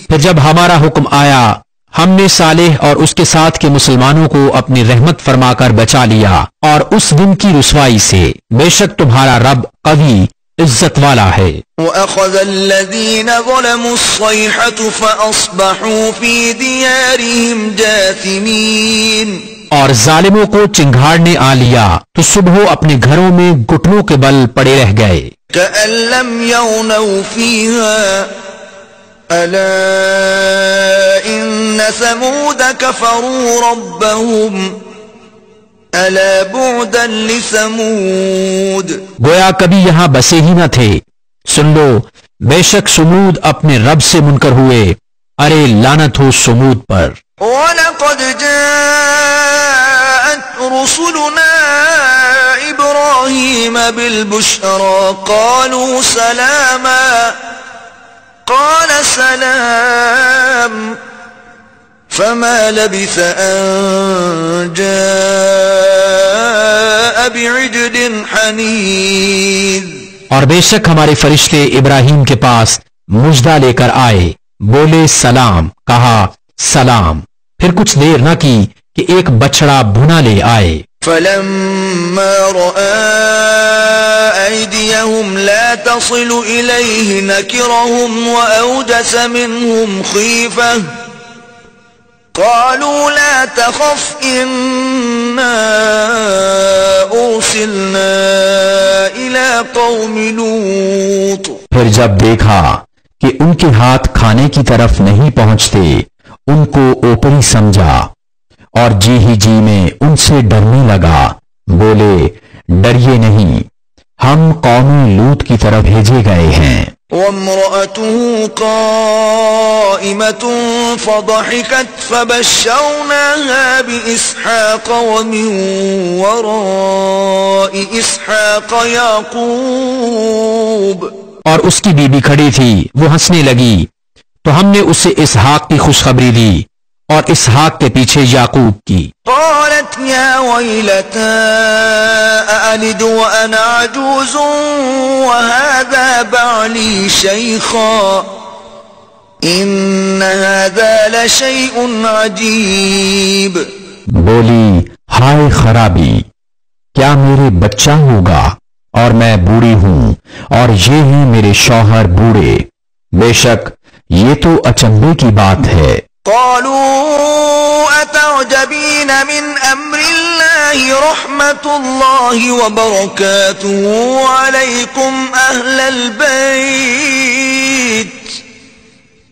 پھر جب ہمارا حکم آیا ہم نے صالح اور اس کے ساتھ کے مسلمانوں کو اپنی رحمت فرما کر بچا لیا، اور اس دن کی رسوائی سے بے شک تمہارا رب قوی عزت والا ہے. وَأَخَذَ الَّذِينَ ظَلَمُوا الصَّيْحَةُ فَأَصْبَحُوا فِي دِيَارِهِمْ جَاثِمِينَ. اور ظالموں کو چنگھاڑ نے آ لیا تو صبح اپنے گھروں میں گھٹنوں کے بل پڑے رہ گئے. كَأَن لَّمْ يَغْنَوْا فِيهَا أَلَا إِنَّ ثَمُودَ كَفَرُوا رَبَّهُمْ أَلَا بُعْدًا لِثَمُودَ. گویا کبھی یہاں بسے ہی نہ تھے، سن لو بے شک سمود اپنے رب سے منکر ہوئے، ارے لعنت ہو سمود پر. وَلَقَدْ جَاءَتْ رُسُلُنَا إِبْرَاهِيمَ بِالْبُشْرَى قَالُوا سَلَامًا قال سلام فما لبث أن جاء بعجل حنيذ. اور بے شک ہمارے فرشتے ابراہیم کے پاس مژدہ لے کر آئے، بولے سلام، کہا سلام، پھر کچھ دیر نہ کی کہ ایک بچڑا بھنا لے آئے۔ فلما رأى أيديهم لا تصل إليه نكرهم وأوجس منهم خيفة قالوا لا تخف إنا أرسلنا إلى قوم لوط۔ پھر جب دیکھا کہ ان کے ہاتھ کھانے کی طرف نہیں پہنچتے، ان کو اوپری سمجھا اور جی ہی جی میں ان سے ڈرنے لگا، بولے ڈریے نہیں، ہم قوم لوط کی طرف بھیجے گئے ہیں۔ وامرأته قائمة فضحكت فبشرناها بإسحاق ومن وراء إسحاق يعقوب۔ اور اس کی بیوی کھڑی تھی، وہ ہنسنے لگی، تو ہم نے اسے اسحاق کی خوشخبری دی اور اسحاق کے پیچھے یعقوب کی۔ قالت يا ويلتى أألد وأنا عجوز وهذا بعلي شيخا إن هذا لشيء عجيب۔ بولی ہائے خرابی، کیا میرے بچہ ہوگا اور میں بوڑھی ہوں، اور یہ ہیں میرے شوہر بوڑھے، بے شک یہ تو اچنبے کی بات ہے۔ قالوا أتعجبين من أمر الله رحمة الله وبركاته عليكم أهل البيت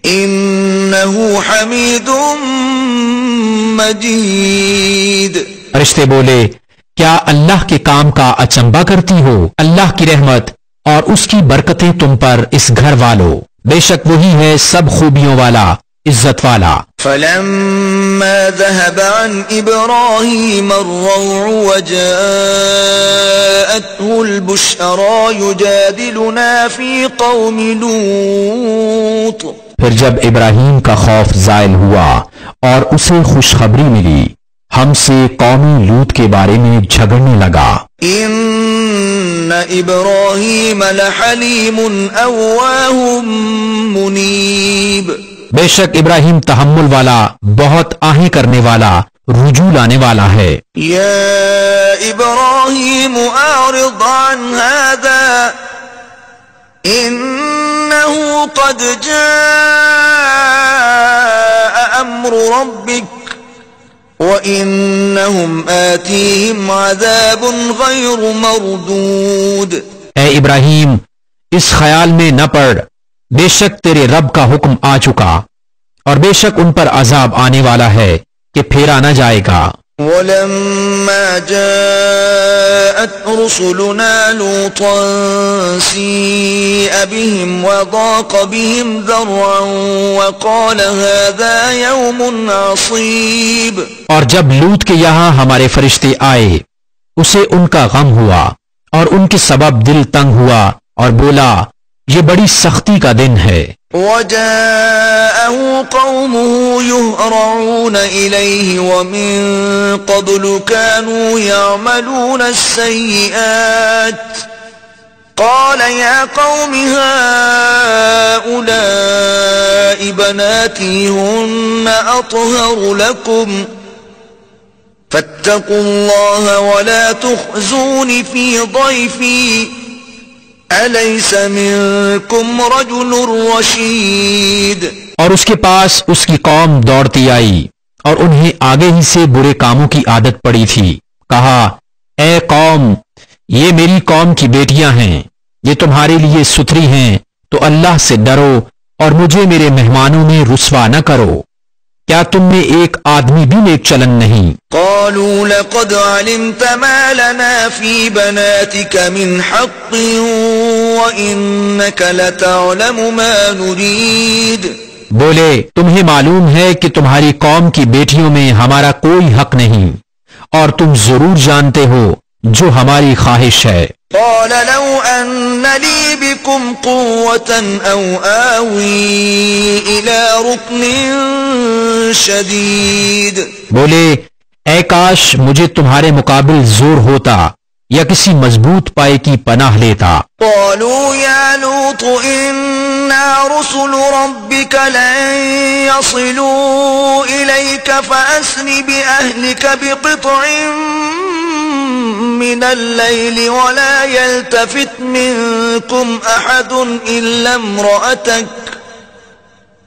إنه حميد مجيد۔ فرشتے بولے کیا اللہ کے کام کا اچنبا کرتی ہو؟ اللہ کی رحمت اور اس کی برکتیں تم پر اس گھر والو، بے شک وہی ہے سب خوبیوں والا، عزت والا۔ فلما ذهب عن إبراهيم الروع وجاءته البشرى يجادلنا في قوم لوط۔ پھر جب ابراہیم کا خوف زائل ہوا اور اسے خوشخبری ملی، ہم سے قوم لوط کے بارے میں جھگڑنے لگا۔ ان ابراہیم لحلیم اواه منیب۔ بے شک ابراہیم تحمل والا، بہت آہیں کرنے والا، رجوع لانے والا ہے۔ یا ابراہیم اعرض عن هذا انه قد جاء امر ربک وَإِنَّهُمْ آتِيهِمْ عَذَابٌ غَيْرُ مَرْدُودٍ۔ اے ابراہیم اس خیال میں نہ پڑ، بے شک تیرے رب کا حکم آ چکا اور بے شک ان پر عذاب آنے والا ہے کہ پھیرا نہ جائے گا۔ وَلَمَّا جَاءَتْ رُسُلُنَا لُوطًا سِيءَ بِهِمْ وَضَاقَ بِهِمْ ذَرْعًا وَقَالَ هَذَا يَوْمٌ عَصِيبٌ۔ اور جب لوط کے یہاں ہمارے فرشتے آئے، اسے ان کا غم ہوا اور ان کے سبب دل تنگ ہوا اور بولا یہ بڑی سختی کا دن ہے۔ وَجَاءَهُ قَوْمُهُ يُهْرَعُونَ إِلَيْهِ وَمِن قَبْلُ كَانُوا يَعْمَلُونَ السَّيِّئَاتِ قَالَ يَا قَوْمِ هَؤُلَاءِ بَنَاتِي هُنَّ أَطْهَرُ لَكُمْ فَاتَّقُوا اللَّهَ وَلَا تُخْزُونِ فِي ضَيْفِي أَلَيْسَ مِنكُمْ رَجُلٌ رَشِيدٌ۔ اور اس کے پاس اس کی قوم دوڑتی آئی اور انہیں آگے ہی سے برے کاموں کی عادت پڑی تھی۔ کہا اے قوم، یہ میری قوم کی بیٹیاں ہیں، یہ تمہارے لیے ستھری ہیں، تو اللہ سے ڈرو اور مجھے میرے مہمانوں میں رسوا نہ کرو۔ کیا تم میں ایک آدمی بھی نیک چلن نہیں؟ قالوا لقد علمت ما لنا في بناتك من حق وإنك لتعلم ما نريد۔ بولے تمہیں معلوم ہے کہ تمہاری قوم کی بیٹیوں میں ہمارا کوئی حق نہیں، اور تم ضرور جانتے ہو جو ہماری خواہش ہے۔ قال لو أن لي بكم قوة أو آوي إلى ركن شديد۔ بولے اے کاش مجھے تمہارے مقابل زور ہوتا یا کسی مضبوط پائے کی پناہ لیتا۔ قالوا يا لوط إنا رسل ربك لن يصلوا إليك فأسر بأهلك بقطع من الليل ولا يلتفت منكم أحد إلا امرأتك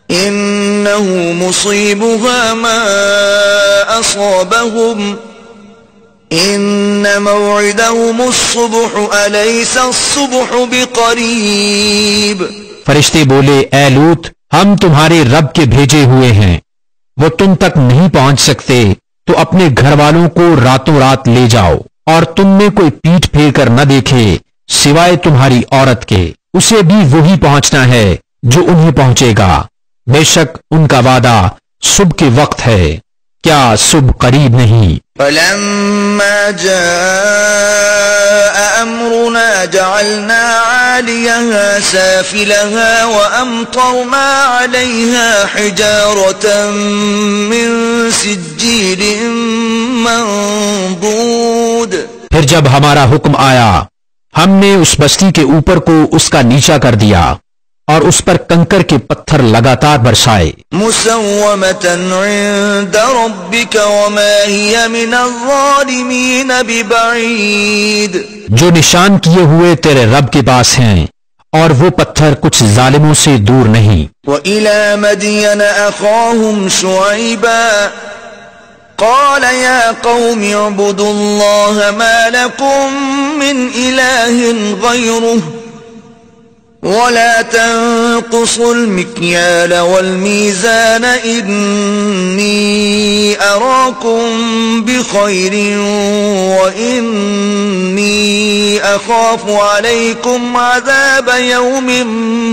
إنه مصيبها ما أصابهم إن موعدهم الصبح أليس الصبح بقريب۔ فرشتے بولے اے لوط ہم تمہارے رب کے بھیجے ہوئے ہیں، وہ تم تک نہیں پہنچ سکتے تو اپنے گھر والوں کو راتوں رات لے جاؤ اور تم میں کوئی پیٹھ پھیر کر نہ دیکھے سوائے تمہاری عورت کے، اسے بھی وہی پہنچنا ہے جو انہیں پہنچے گا، بے شک ان کا وعدہ صبح کے وقت ہے، کیا صبح قریب نہیں۔ فلما جاء أمرنا جعلنا عاليها سافلها وأمطرنا عليها حجارة من سجيل منضود۔ پھر جب ہمارا حکم آیا ہم نے اس بستی کے اوپر کو اس کا نیچا کر دیا اور اس پر کنکر کے پتھر لگاتار برسائے۔ مسومة عند ربك وما هي من الظالمين ببعيد۔ جو نشان کیے ہوئے تیرے رب کے پاس ہیں اور وہ پتھر کچھ ظالموں سے دور نہیں۔ وإلى مدين أخاهم شعيبا قال يا قوم اعبدوا الله ما لكم من إله غيره ولا تنقصوا المكيال والميزان إني أراكم بخير وإني أخاف عليكم عذاب يوم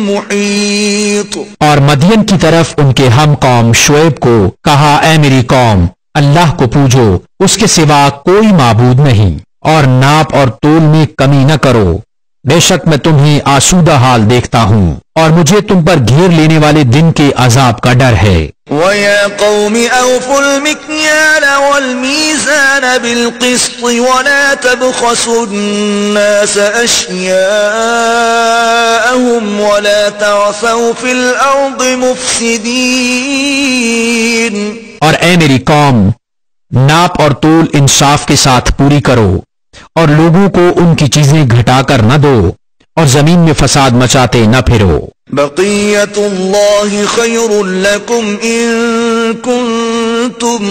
محيط۔ اور مدین کی طرف ان کے ہم قوم شعیب کو کہا اے میری قوم اللہ کو پوجو، اس کے سوا کوئی معبود نہیں، اور ناپ اور تول میں کمی نہ کرو، بے شک میں تمہیں آسودہ حال دیکھتا ہوں اور مجھے تم پر گھیر لینے والے دن کے عذاب کا ڈر ہے۔ وَيَا قَوْمِ أَوْفُوا الْمِكْيَالَ وَالْمِيزَانَ بِالْقِسْطِ وَلَا تَبْخَسُوا النَّاسَ أَشْيَاءَهُمْ وَلَا تَعْثَوْا فِي الْأَرْضِ مُفْسِدِينَ۔ اور اے میری قوم ناپ اور تول انصاف کے ساتھ پوری کرو اور لوگوں کو ان کی چیزیں گھٹا کر نہ دو اور زمین میں فساد مچاتے نہ پھرو۔ بقیت اللہ خیر لکم ان کنتم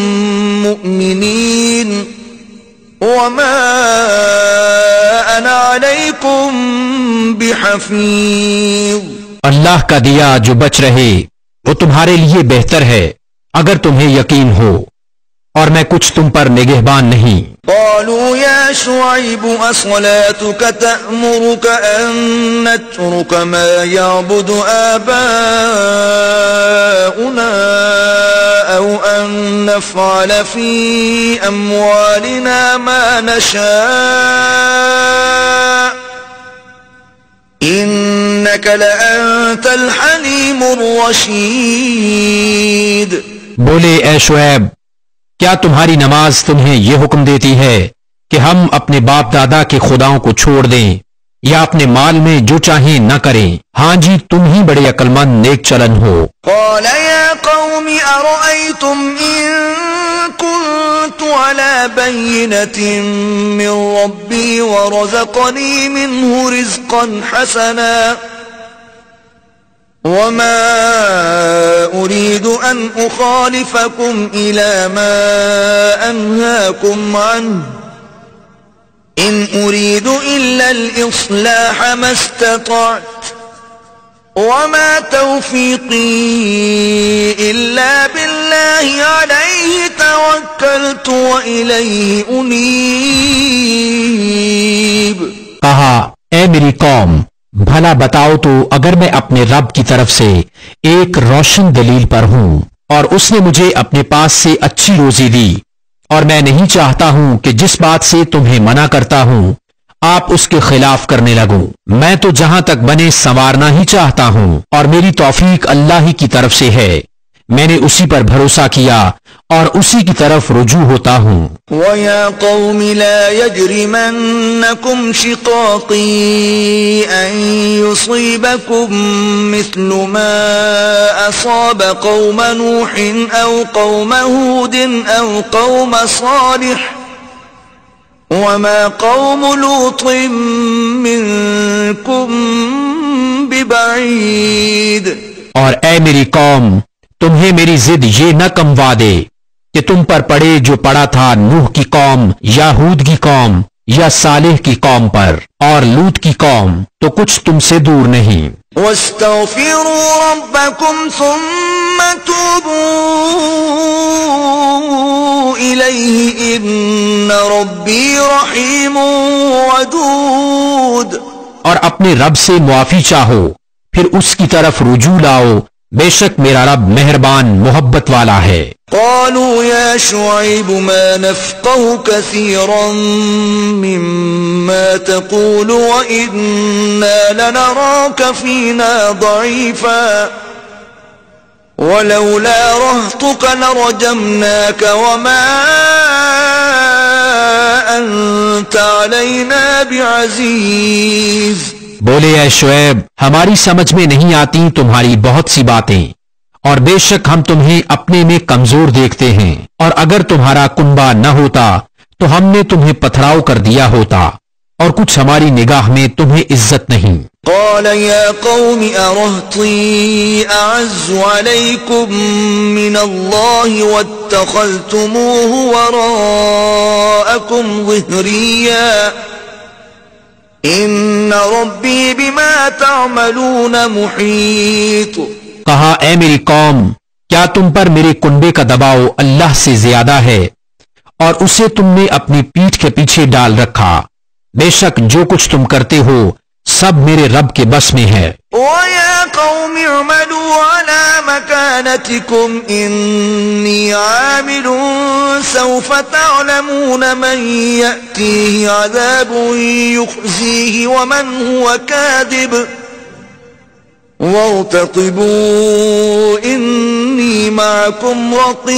مؤمنین وما انا علیکم بحفیظ۔ اللہ کا دیا جو بچ رہے وہ تمہارے لیے بہتر ہے اگر تمہیں یقین ہو، اور میں کچھ تم پر نگہبان نہیں۔ قالوا يا شعيب أصلاتك تأمرك أن نترك ما يعبد آباؤنا أو أن نفعل في أموالنا ما نشاء إنك لأنت الحليم الرشيد۔ بولے اے شعیب کیا تمہاری نماز تمہیں یہ حکم دیتی ہے کہ ہم اپنے باپ دادا کے خداؤں کو چھوڑ دیں یا اپنے مال میں جو چاہیں نہ کریں؟ ہاں جی تم ہی بڑے عقل مند نیک چلن ہو۔ قال يا قوم أرأيتم إن كنت على بينة من ربي ورزقني منه رزقا حسنا وما أريد أن أخالفكم إلى ما أنهاكم عنه إن أريد إلا الإصلاح ما استطعت وما توفيقي إلا بالله عليه توكلت وإليه أنيب۔ کہا اے میری قوم بھلا بتاؤ تو اگر میں اپنے رب کی طرف سے ایک روشن دلیل پر ہوں اور اس نے مجھے اپنے پاس سے اچھی روزی دی اور میں نہیں چاہتا ہوں کہ جس بات سے تمہیں منع کرتا ہوں آپ اس کے خلاف کرنے لگوں، میں تو جہاں تک بنے سنوارنا ہی چاہتا ہوں اور میری توفیق اللہ ہی کی طرف سے ہے، میں نے اسی پر بھروسہ کیا اور اسی کی طرف رجوع ہوتا ہوں. وَيَا قَوْمِ لَا يَجْرِمَنَّكُمْ شِقَاقِي أَن يُصِيبَكُم مِّثْلُ مَا أَصَابَ قَوْمَ نُوحٍ أَوْ قَوْمَ هُودٍ أَوْ قَوْمَ صَالِحٍ وَمَا قَوْمُ لُوطٍ مِّنكُم بِبَعِيدٍ. اور اے میری قوم، تمہیں میری ضد یہ نہ کموا دے کہ تم پر پڑے جو پڑا تھا نوح کی قوم یا ہود کی قوم یا صالح کی قوم پر، اور لوط کی قوم تو کچھ تم سے دور نہیں. وَاسْتَغْفِرُوا رَبَّكُمْ ثُمَّ تُوبُوا إِلَيْهِ إِنَّ رَبِّي رَحِيمٌ وَدُودٌ. اور اپنے رب سے معافی چاہو، پھر اس کی طرف رجوع لاؤ، بے شک میرا رب مہربان محبت والا ہے. قالوا يا شعيب ما نفقه كثيرا مما تقول وإنا لنراك فينا ضعيفا ولولا رهطك لرجمناك وما أنت علينا بعزيز. بولے اے شعیب، ہماری سمجھ میں نہیں آتی تمہاری بہت سی باتیں، اور بے شک ہم تمہیں اپنے میں کمزور دیکھتے ہیں، اور اگر تمہارا کنبہ نہ ہوتا تو ہم نے تمہیں پتھراؤ کر دیا ہوتا، اور کچھ ہماری نگاہ میں تمہیں عزت نہیں. قال يا قوم أرهطي أعز عليكم من الله واتخذتموه وراءكم ظهريا ان ربی بما تعملون محیط. کہا اے میری قوم، کیا تم پر میرے کنبے کا دباؤ اللہ سے زیادہ ہے اور اسے تم نے اپنی پیٹھ کے پیچھے ڈال رکھا؟ بے شک جو کچھ تم کرتے ہو سب میرے رب کے بس میں ہے. وَيَا قَوْمِ اعْمَلُوا عَلَى مَكَانَتِكُمْ إِنِّي عَامِلٌ سَوْفَ تَعْلَمُونَ مَنْ يَأْتِيهِ عَذَابٌ يُخْزِيهِ وَمَنْ هُوَ كَاذِبٌ وَارْتَقِبُوا إِنِّي مَعَكُمْ رَقِيبٌ.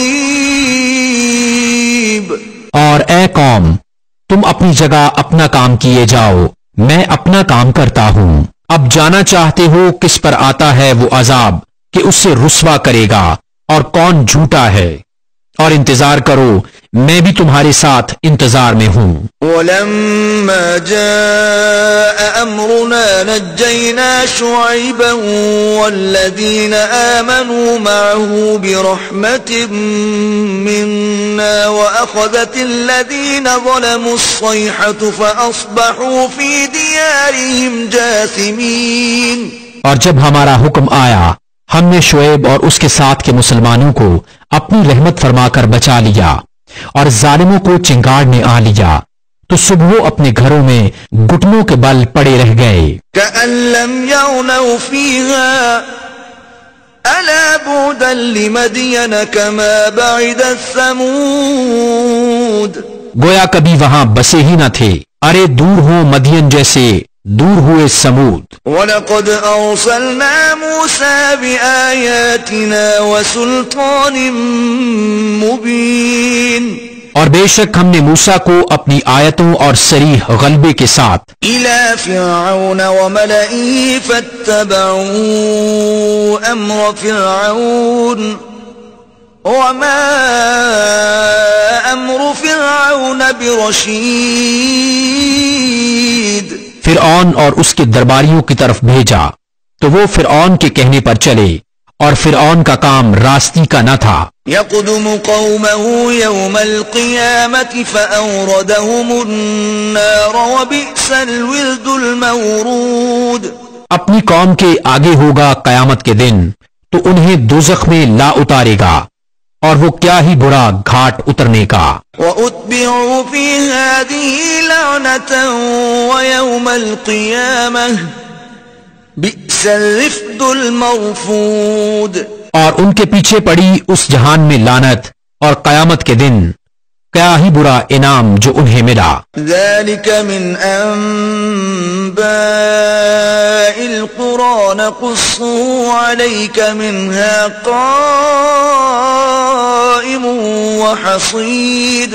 اور اے قوم، تم اپنی جگہ اپنا کام کیے جاؤ، میں اپنا کام کرتا ہوں. اب جانا چاہتے ہو کس پر آتا ہے وہ عذاب کہ اس سے رسوا کرے گا اور کون جھوٹا ہے، اور انتظار کرو میں بھی تمہارے ساتھ انتظار میں ہوں. وَلَمَّا جَاءَ أَمْرُنَا نَجَّيْنَا شُعَيْبًا وَالَّذِينَ آمَنُوا مَعَهُ بِرَحْمَةٍ مِنَّا وَأَخَذَتِ الَّذِينَ ظَلَمُوا الصَّيْحَةُ فَأَصْبَحُوا فِي دِيَارِهِمْ جَاثِمِينَ. اور جب ہمارا حکم آیا ہم نے شعیب اور اس کے ساتھ کے مسلمانوں کو اپنی رحمت فرما کر بچا لیا، اور ظالموں کو چنگاڑ نے آ لیا تو صبح اپنے گھروں میں گھٹنوں کے بل پڑے رہ گئے. كَأَن لَّمْ يَغْنَوْا فِيهَا أَلَا بُعْدًا لِّمَدْيَنَ كَمَا بَعِدَتْ ثَمُودُ. گویا کبھی وہاں بسے ہی نہ تھے، ارے دور ہو مدین جیسے دور ہوئے سمود. وَلَقَدْ أَرْسَلْنَا مُوسَىٰ بِآيَاتِنَا وَسُلْطَانٍ مُّبِينٍ. اور بے شک ہم نے موسیٰ کو اپنی آیتوں اور صریح غلبے کے ساتھ إِلَىٰ فِرْعَوْنَ وَمَلَئِهِ فَاتَّبَعُوا أَمْرَ فِرْعَوْنَ وَمَا أَمْرُ فِرْعَوْنَ بِرَشِيدٍ. فرعون اور اس کے درباریوں کی طرف بھیجا تو وہ فرعون کے کہنے پر چلے، اور فرعون کا کام راستی کا نہ تھا. يقدم قومه يوم القيامة فأوردهم النار وبئس الورد المورود. اپنی قوم کے آگے ہوگا قیامت کے دن تو انہیں دوزخ میں لا اتارے گا، اور وہ کیا ہی برا گھاٹ اترنے کا. وَأُتْبِعُوا فِي هَٰذِهِ لَعْنَةً وَيَوْمَ الْقِيَامَةِ بِئْسَ الرِّفْدُ الْمَرْفُودُ. اور ان کے پیچھے پڑی اس جہان میں لعنت، اور قیامت کے دن کیا ہی برا انعام جو انہیں ملا. ذلك من أنباء القرى نقصه عليك منها قائم وحصيد.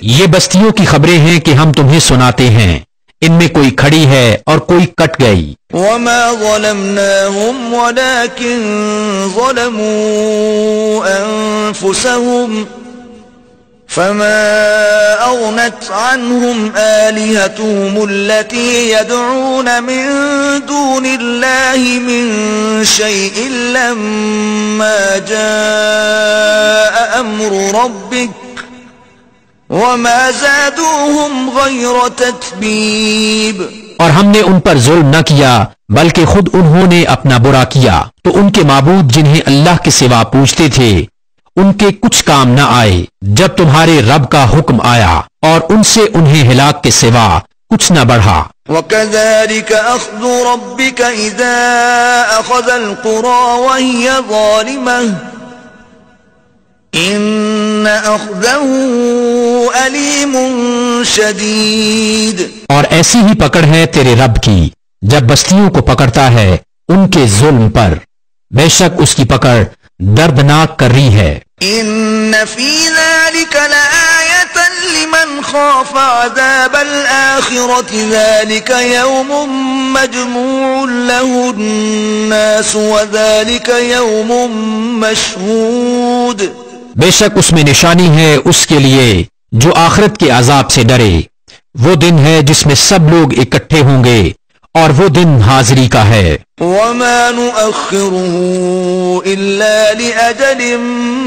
یہ بستیوں کی خبریں ہیں کہ ہم تمہیں سناتے ہیں، ان میں کوئی کھڑی ہے اور کوئی کٹ گئی. وما ظلمناهم ولكن ظلموا أنفسهم فما أغنت عنهم آلهتهم التي يدعون من دون الله من شيء لما جاء أمر ربك وما زادوهم غير تتبيب. اور ہم نے ان پر ظلم نہ کیا بلکہ خود انہوں نے اپنا برا کیا، تو ان کے معبود جنہیں اللہ کے سوا پوجتے تھے ان کے کچھ کام نہ آئے جب تمہارے رب کا حکم آیا، اور ان سے انہیں ہلاک کے سوا کچھ نہ بڑھا. وَكَذَلِكَ أَخْذُ رَبِّكَ إِذَا أَخَذَ الْقُرَى وَهِيَ ظَالِمَةٌ إِنَّ أَخْذَهُ أَلِيمٌ شَدِيدٌ. اور ایسی ہی پکڑ ہے تیرے رب کی جب بستیوں کو پکڑتا ہے ان کے ظلم پر، بے شک اس کی پکڑ دردناک کر رہی ہے. إِنَّ فِي ذَلِكَ لَآيَةً لِمَنْ خَافَ عَذَابَ الْآخِرَةِ ذَلِكَ يَوْمٌ مَجْمُوعٌ لَهُ النَّاسُ وَذَلِكَ يَوْمٌ مَشْهُودٌ. بے شک اس میں نشانی ہے اس کے لیے جو آخرت کے عذاب سے ڈرے، وہ دن ہے جس میں سب لوگ اکٹھے ہوں گے اور وہ دن حاضری کا ہے. وَمَا نُؤَخِّرُهُ إِلَّا لِأَجَلٍ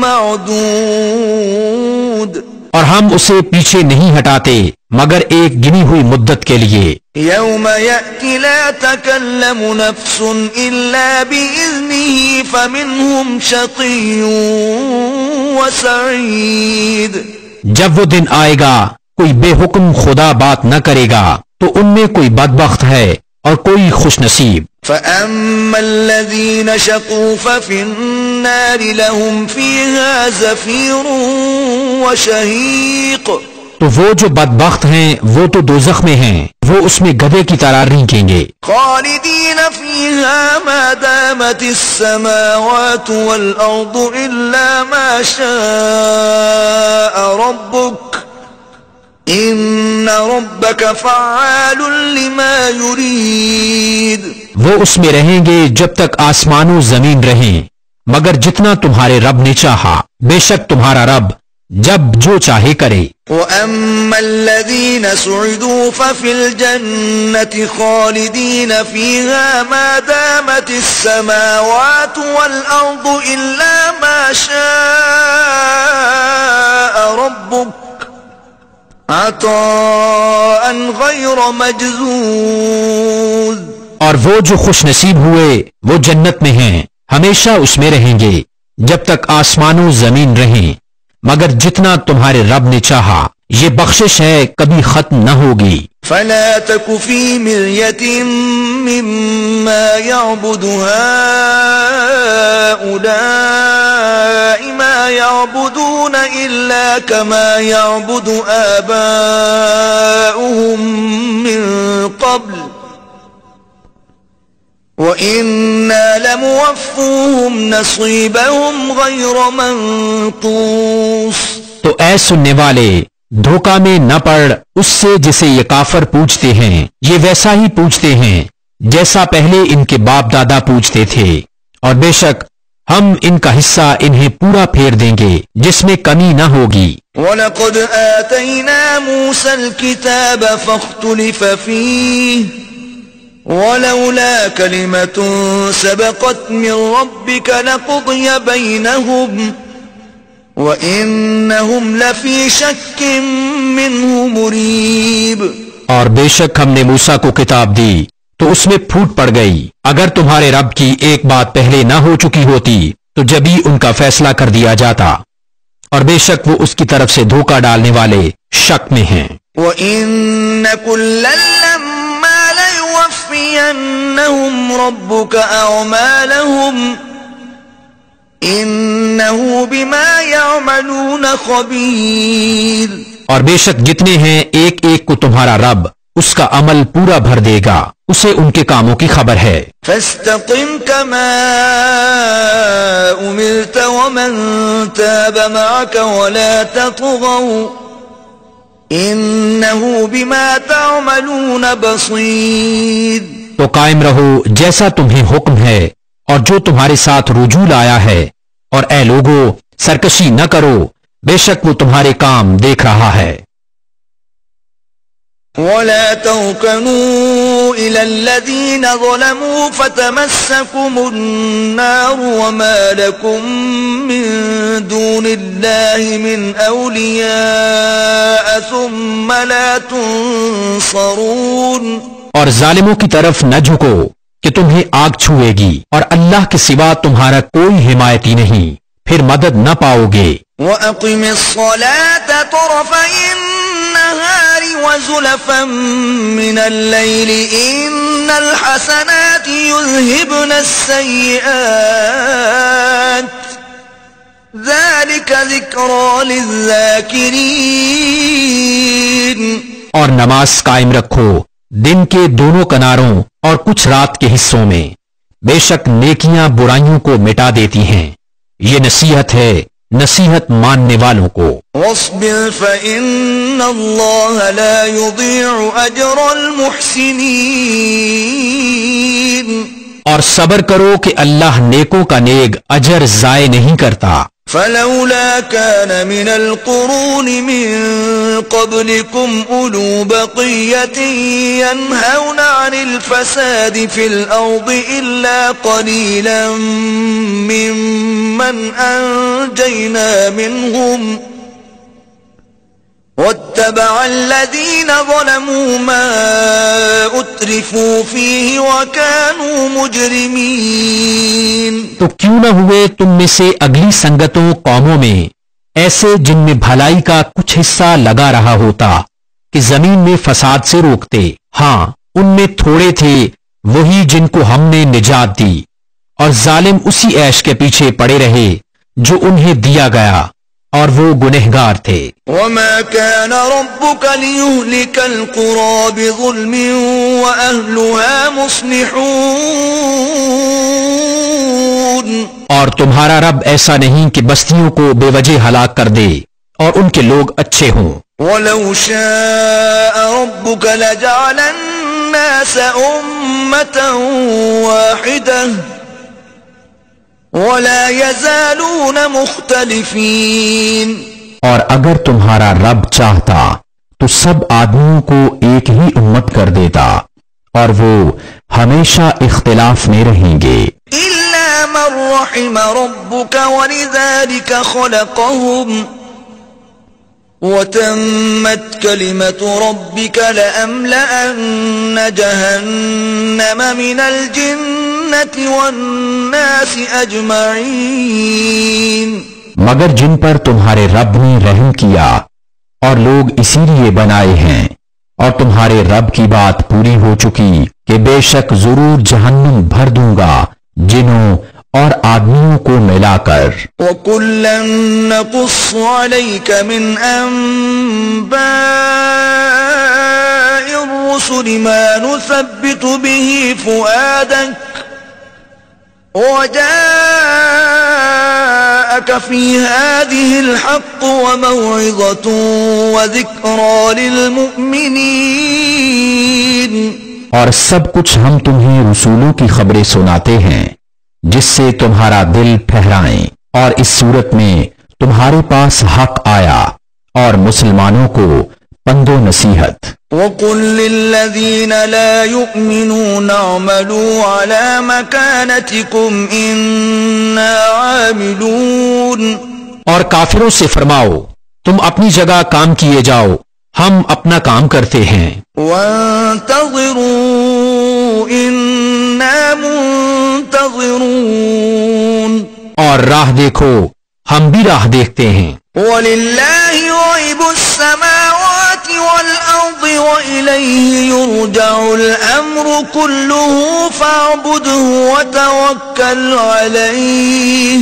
مَّعْدُودٍ. اور ہم اسے پیچھے نہیں ہٹاتے مگر ایک گنی ہوئی مدت کے لیے. يَوْمَ يَأْتِ لَا تَكَلَّمُ نَفْسٌ إِلَّا بِإِذْنِهِ فَمِنْهُمْ شَقِيٌّ وَسَعِيدٌ. جب وہ دن آئے گا کوئی بے حکم خدا بات نہ کرے گا تو ان میں کوئی بدبخت ہے اور کوئی خوش نصیب. فَأَمَّا الَّذِينَ شَقُوا فَفِي النَّارِ لَهُمْ فِيهَا زَفِيرٌ وَشَهِيقٌ. تو وہ جو بدبخت ہیں وہ تو دوزخ میں ہیں، وہ اس میں گدھے کی طرح رینکیں گے. خَالِدِينَ فِيهَا مَا دَامَتِ السَّمَاوَاتُ وَالْأَرْضُ إِلَّا مَا شَاءَ رَبُّكَ إِنَّ رَبَّكَ فَعَّالٌ لِمَا يُرِيدُ. وہ اس میں رہیں گے جب تک آسمان و زمین رہیں، مگر جتنا تمہارے رب نے چاہا، بے شک تمہارا رب جب جو چاہے کرے. وَأَمَّا الَّذِينَ سُعِدُوا فَفِي الْجَنَّةِ خَالِدِينَ فِيهَا مَا دَامَتِ السَّمَاوَاتُ وَالْأَرْضُ إِلَّا مَا شَاءَ رَبُّكَ عَطَاءً غَيْرَ مَجْذُوذٍ. اور وہ جو خوش نصیب ہوئے وہ جنت میں ہیں، ہمیشہ اس میں رہیں گے جب تک آسمان و زمین رہیں، مگر جتنا تمہارے رب نے چاہا، یہ بخشش ہے کبھی ختم نہ ہوگی. فَلَا تَكُ فِي مِرْيَةٍ مِّمَّا يَعْبُدُ هَٰؤُلَاءِ مَا يَعْبُدُونَ إِلَّا كَمَا يَعْبُدُ آبَاؤُهُم مِّن قَبْلُ وَإِنَّا لَمُوَفُّوهُمْ نَصِيبَهُمْ غَيْرَ مَنقُوصٍ. تو اے سننے والے، دھوکہ میں نہ پڑ اس سے جسے یہ کافر پوچھتے ہیں، یہ ویسا ہی پوچھتے ہیں جیسا پہلے ان کے باپ دادا پوچھتے تھے، اور بے شک ہم ان کا حصہ انہیں پورا پھیر دیں گے جس میں کمی نہ ہوگی. وَلَقَدْ آتَيْنَا مُوسَى الْكِتَابَ فَاخْتُلِفَ فِيهِ وَلَوْلَا كَلِمَةٌ سَبَقَتْ مِنْ رَبِّكَ لَقُضِيَ بَيْنَهُمْ وَإِنَّهُمْ لَفِي شَكٍّ مِّنْهُ مُرِيبٍ. اور بے شک ہم نے موسیٰ کو کتاب دی تو اس میں پھوٹ پڑ گئی، اگر تمہارے رب کی ایک بات پہلے نہ ہو چکی ہوتی تو جبھی ان کا فیصلہ کر دیا جاتا، اور بے شک وہ اس کی طرف سے دھوکہ ڈالنے والے شک میں ہیں. وَإِنَّ كُلًّا لَمَّا لَيُوَفِّيَنَّهُمْ رَبُّكَ أَعْمَالَهُمْ إِنَّهُ بِمَا يَعْمَلُونَ خَبِيرٌ. اور بے شک جتنے ہیں ایک ایک کو تمہارا رب اس کا عمل پورا بھر دے گا، اسے ان کے کاموں کی خبر ہے۔ فاستقم كما أمرت ومن تاب معك ولا تطغوا إنه بما تعملون بصير۔ تو قائم رہو جیسا تمہیں حکم ہے اور جو تمہارے ساتھ رجوع آیا ہے، اور اے لوگو سرکشی نہ کرو، بے شک وہ تمہارے کام دیکھ رہا ہے۔ ولا تركنوا إلى الذين ظلموا فتمسكم النار وما لكم من دون الله من أولياء ثم لا تنصرون۔ اور ظالموں کی طرف نہ جھکو کہ تمہیں آگ چھوئے گی، اور اللہ کے سوا تمہارا کوئی حمایتی نہیں، پھر مدد نہ پاؤ گے۔ وَأَقِمِ الصَّلَاةَ طَرَفَيِ النَّهَارِ وَزُلَفًا مِّنَ اللَّيْلِ إِنَّ الْحَسَنَاتِ يُذْهِبْنَ السَّيِّئَاتِ ذَلِكَ ذِكْرَى لِلذَّاكِرِينَ۔ اور نماز قائم رکھو دن کے دونوں کناروں اور کچھ رات کے حصوں میں، بے شک نیکیاں برائیوں کو مٹا دیتی ہیں، یہ نصیحت ہے نصیحت ماننے والوں کو۔ وَاصْبِرْ فَإِنَّ اللَّهَ لَا يُضِيعُ أَجْرَ الْمُحْسِنِينَ۔ اور صبر کرو کہ اللہ نیکوں کا نیک اجر ضائع نہیں کرتا۔ فلولا كان من القرون من قبلكم أولو بقية ينهون عن الفساد في الأرض إلا قليلا ممن أنجينا منهم واتبع الذين ظلموا ما اترفوا فيه وكانوا مجرمين۔ تو کیوں نہ ہوئے تم میں سے اگلی سنگتوں قوموں میں ایسے جن میں بھلائی کا کچھ حصہ لگا رہا ہوتا کہ زمین میں فساد سے روکتے، ہاں ان میں تھوڑے تھے وہی جن کو ہم نے نجات دی، اور ظالم اسی عیش کے پیچھے پڑے رہے جو انہیں دیا گیا، اور وہ گنہگار تھے۔ وما كان ربك ليهلك القرى بظلم وأهلها مصلحون۔ اور تمہارا رب ایسا نہیں کہ بستیوں کو بے وجہ ہلاک کر دے اور ان کے لوگ اچھے ہوں۔ ولو شاء ربك لجعل الناس أمة واحدة ولا يزالون مختلفين۔ اور اگر تمہارا رب چاہتا تو سب آدمیوں کو ایک ہی امت کر دیتا، اور وہ ہمیشہ اختلاف میں رہیں گے۔ إلا من رحم ربك ولذلك خلقهم وتمت كلمة ربك لأملأن جهنم من الجنة والناس أجمعين۔ مگر جن پر تمہارے رب نے رحم کیا اور لوگ اسی لیے بنائے ہیں، اور تمہارے رب کی بات پوری ہو چکی کہ بے شک ضرور جہنم بھر دوں گا جنوں اور آدمیوں کو ملا کر۔ وَكُلًّا نَّقُصُّ عَلَيْكَ مِنْ أَنبَاءِ الرُّسُلِ مَا نُثَبِّتُ بِهِ فُؤَادَكَ وَجَاءَكَ فِي هَٰذِهِ الْحَقُّ وَمَوْعِظَةٌ وَذِكْرَىٰ لِلْمُؤْمِنِينَ۔ اور سب کچھ ہم تمہیں رسولوں کی خبریں سناتے ہیں جس سے تمہارا دل ٹھہرائیں، اور اس صورت میں تمہارے پاس حق آیا اور مسلمانوں کو پند و نصیحت۔ وَقُل لِّلَّذِينَ لَا يُؤْمِنُونَ اعْمَلُوا عَلَىٰ مَكَانَتِكُمْ إِنَّا عَامِلُونَ۔ اور کافروں سے فرماؤ تم اپنی جگہ کام کیے جاؤ، ہم اپنا کام کرتے ہیں۔ وَانتَظِرُوا إِنَّا مُنتَظِرُونَ۔ اور راہ دیکھو ہم بھی راہ دیکھتے ہیں۔ وَلِلَّهِ غَيْبُ السَّمَاوَاتِ وَالْأَرْضِ وَإِلَيْهِ يُرْجَعُ الْأَمْرُ كُلُّهُ فَاعْبُدْهُ وَتَوَكَّلْ عَلَيْهِ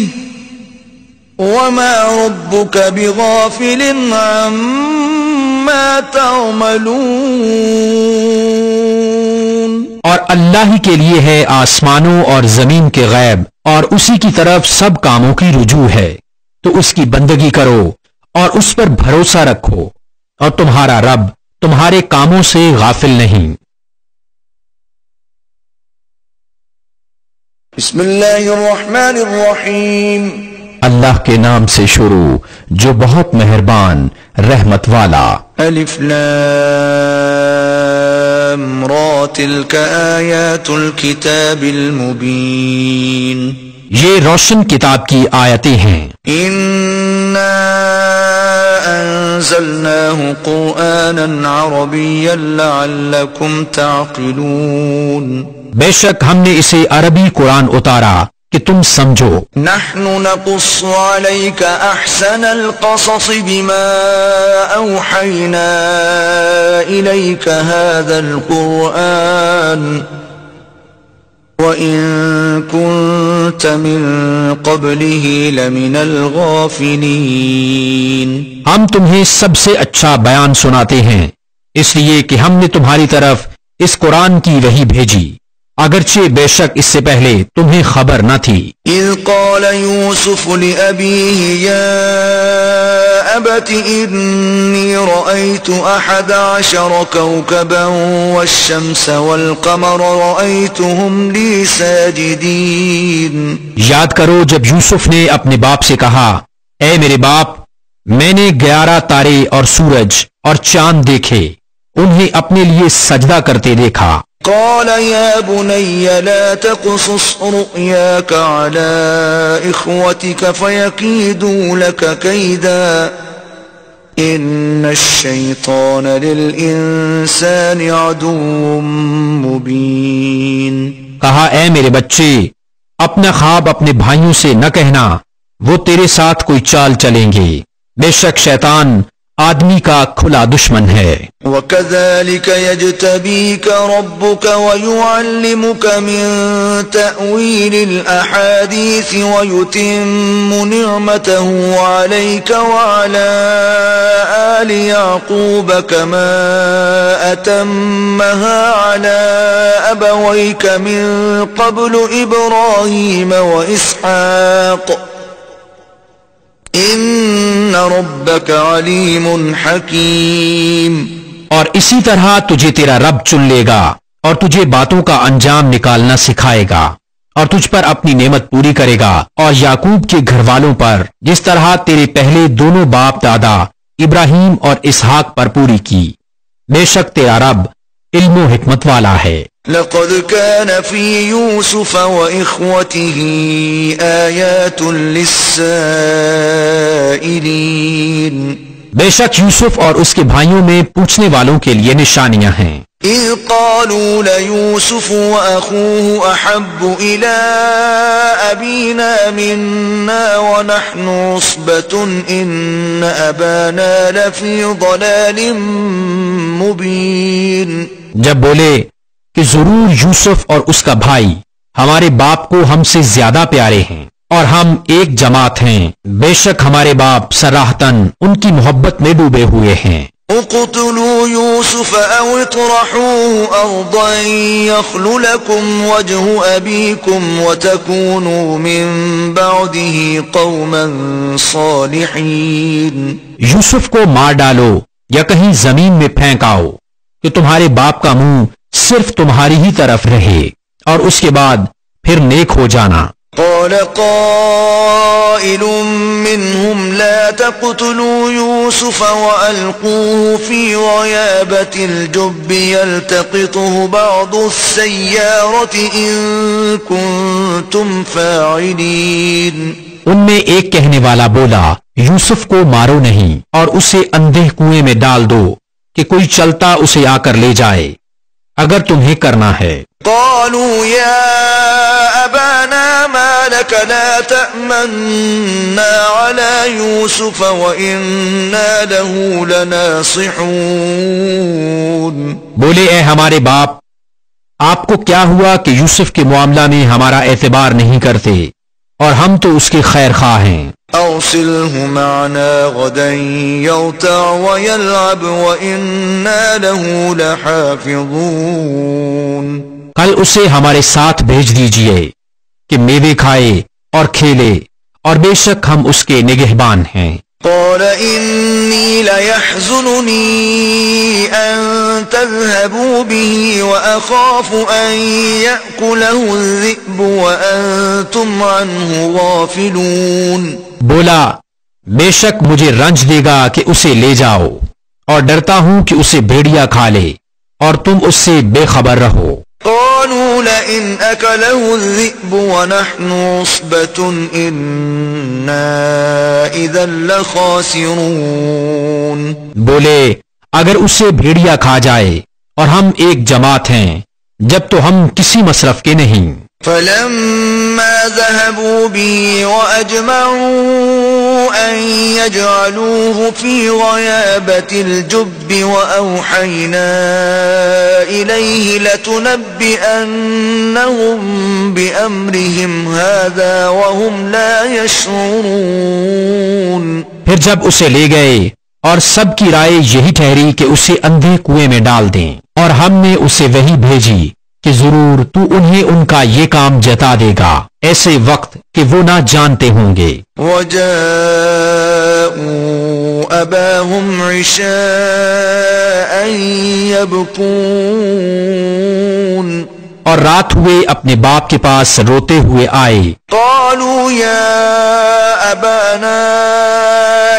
وَمَا رَبُّكَ بِغَافِلٍ عَمَّا بما تعملون اور اللہ ہی کے لیے ہے آسمانوں اور زمین کے غیب، اور اسی کی طرف سب کاموں کی رجوع ہے، تو اس کی بندگی کرو اور اس پر بھروسہ رکھو، اور تمہارا رب تمہارے کاموں سے غافل نہیں۔ بسم اللہ الرحمن الرحیم۔ اللہ کے نام سے شروع جو بہت مہربان رحمت والا۔ الف لام را تلک آیات الکتاب المبین۔ یہ روشن کتاب کی آیتیں ہیں۔ انا انزلناه قرآنا عربیا لعلکم تعقلون۔ بے شک ہم نے اسے عربی قرآن اتارا کہ تم سمجھو۔ نحن نقص عليك احسن القصص بما اوحينا اليك هذا القرآن وان كنت من قبله لمن الغافلين۔ ہم تمہیں سب سے اچھا بیان سناتے ہیں اس لیے کہ ہم نے تمہاری طرف اس قرآن کی وحی بھیجی، اگرچہ بے شک اس سے پہلے تمہیں خبر نہ تھی۔ اذ قال يوسف لأبيه يا أبت إني رأيت 11 كوكبا والشمس والقمر رأيتهم لي ساجدين۔ یاد کرو جب یوسف نے اپنے باپ سے کہا، اے میرے باپ، میں نے 11 تارے اور سورج اور چاند دیکھے، انہیں اپنے لیے سجدہ کرتے دیکھا۔ قال يا بني لا تقصص رؤياك على إخوتك فيكيدوا لك كيدا إن الشيطان للإنسان عدو مبين۔ کہا اے میرے بچے، اپنا خواب اپنے بھائیوں سے نہ کہنا، وہ تیرے ساتھ کوئی چال چلیں گے، بے شک شیطان آدمی کا کھلا دشمن ہے۔ وَكَذَلِكَ يَجْتَبِيكَ رَبُّكَ وَيُعَلِّمُكَ مِن تَأْوِيلِ الْأَحَادِيثِ وَيُتِمُّ نِعْمَتَهُ عَلَيْكَ وَعَلَى آلِ يَعْقُوبَ كَمَا أَتَمَّهَا عَلَى أَبَوَيْكَ مِن قَبْلُ إِبْرَاهِيمَ وَإِسْحَاقَ ان ربک علیم حکیم۔ اور اسی طرح تجھے تیرا رب چن لے گا اور تجھے باتوں کا انجام نکالنا سکھائے گا، اور تجھ پر اپنی نعمت پوری کرے گا، اور یعقوب کے گھر والوں پر جس طرح تیرے پہلے دونوں باپ دادا ابراہیم اور اسحاق پر پوری کی، بے شک تیرا رب علم و حکمت والا ہے۔ لقد كان في يوسف وإخوته آيات للسائلين۔ بے شک یوسف اور اس کے بھائیوں میں پوچھنے والوں کے لیے نشانیاں ہیں۔ إذ قالوا ليوسف وأخوه أحب إلى أبينا منا ونحن عصبة إن أبانا لفي ضلال مبين۔ جب بولے کہ ضرور یوسف اور اس کا بھائی ہمارے باپ کو ہم سے زیادہ پیارے ہیں اور ہم ایک جماعت ہیں، بے شک ہمارے باپ صراحتاً ان کی محبت میں ڈوبے ہوئے ہیں۔ اقتلوا يوسف او اطرحوه ارضا يخل لكم وجه ابيكم وتكونوا من بعده قوما صالحين۔ یوسف کو مار ڈالو یا کہیں زمین میں پھینکاؤ کہ تمہارے باپ کا منہ صرف تمہاری ہی طرف رہے، اور اس کے بعد پھر نیک ہو جانا۔ قال قائل منهم لا تقتلوا يوسف وألقوه في غيابة الجب يلتقطه بعض السيارة إن كنتم فاعلين۔ ان میں ایک کہنے والا بولا، یوسف کو مارو نہیں اور اسے اندھے کنویں میں ڈال دو کہ کوئی چلتا اسے آ کر لے جائے اگر تمہیں کرنا ہے۔ قالوا يا أبانا ما لك لا تأمنا على يوسف وإنا له لناصحون۔ بولے اے ہمارے باپ، آپ کو کیا ہوا کہ یوسف کے معاملہ میں ہمارا اعتبار نہیں کرتے، اور ہم تو اس کے خیر خواہ ہیں۔ أرسله معنا غدا يرتع ويلعب وإنا له لحافظون. کل اسے ہمارے ساتھ بھیج دیجئے کہ میوے کھائے اور کھیلے، اور بے شک ہم اس کے نگہبان ہیں. قال إني ليحزنني أن تذهبوا به وأخاف أن يأكله الذئب وأنتم عنه غافلون. بولا بے شک مجھے رنج دے گا کہ اسے لے جاؤ، اور ڈرتا ہوں کہ اسے بھیڑیا کھا لے اور تم اس سے بے خبر رہو. قالوا لئن أكله الذئب ونحن عصبة إنا إذا لخاسرون. بولے اگر اسے بھیڑیا کھا جائے اور ہم ایک جماعت ہیں جب تو ہم کسی مصرف کے نہیں. فلما ذهبوا به وأجمعوا أن يجعلوه في غيابة الجب وأوحينا إليه لتنبئنهم بأمرهم هذا وهم لا يشعرون. پھر جب اسے لے گئے اور سب کی رائے یہی ٹھہری کہ اسے اندھے کنویں میں ڈال دیں، اور ہم نے اسے وحی بھیجی کہ ضرور تو انہیں ان کا یہ کام جتا دے گا ایسے وقت کہ وہ نہ جانتے ہوں گے. وَجَاءُوا أَبَاهُمْ عِشَاءً يَبْكُونَ. اور رات ہوئے اپنے باپ کے پاس روتے ہوئے آئے. قالوا يا أبانا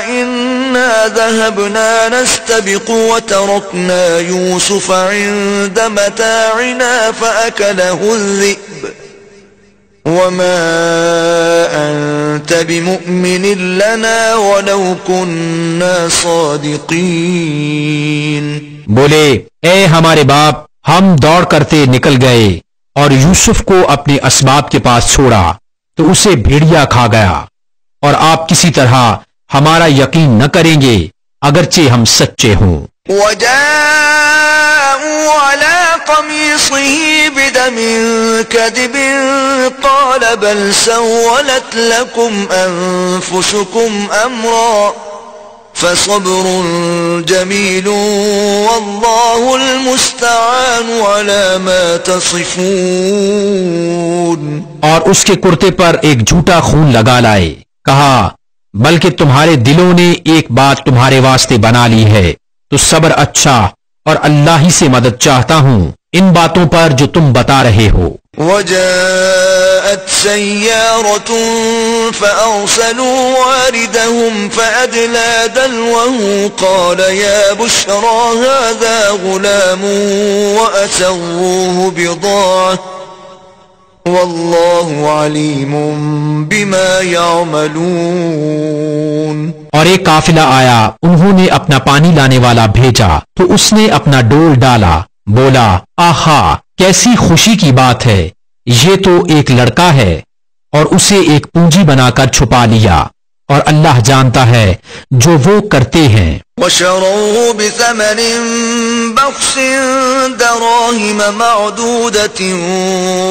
إنا ذهبنا نستبق وتركنا يوسف عند متاعنا فأكله الذئب وما أنت بمؤمن لنا ولو كنا صادقين. بولے اے ہمارے باپ، ہم دوڑ کرتے نکل گئے اور یوسف کو اپنے اسباب کے پاس چھوڑا تو اسے بھیڑیا کھا گیا، اور آپ کسی طرح ہمارا یقین نہ کریں گے اگرچہ ہم سچے ہوں. وجاءوا على قميصه بدم كذب قال بل سولت لكم أنفسكم أمرا فصبر جميل والله المستعان على ما تصفون. اور اس کے کرتے پر ایک جھوٹا خون لگا لائے، کہا بلکہ تمہارے دلوں نے ایک بات تمہارے واسطے بنا لی ہے تو صبر اچھا، اور اللہ ہی سے مدد چاہتا ہوں ان باتوں پر جو تم بتا رہے ہو. وجاءت سيارة فأرسلوا واردهم فأدلى دلوه قال يا بشرى هذا غلام وأسروه بضاعة والله عليم بما يعملون. اور ایک قافلہ آیا، انہوں نے اپنا پانی لانے والا بھیجا تو اس نے اپنا ڈول ڈالا، بولا آہا کیسی خوشی کی بات ہے، یہ تو ایک لڑکا ہے، اور اسے ایک پونجی بنا کر چھپا لیا، اور اللہ جانتا ہے جو وہ کرتے ہیں. وشروه بثمن بخس دراهم معدودة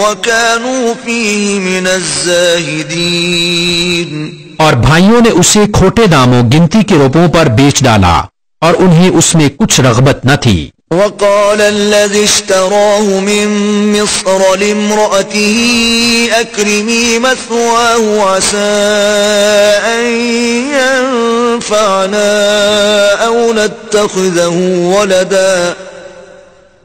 وكانوا فيه من الزاهدين. اور بھائیوں نے اسے کھوٹے داموں گنتی کے روپوں پر بیچ ڈالا، اور انہیں اس میں کچھ رغبت نہ تھی. وقال الذي اشتراه من مصر لامرأته أكرمي مثواه عسى أن ينفعنا أو نتخذه ولدا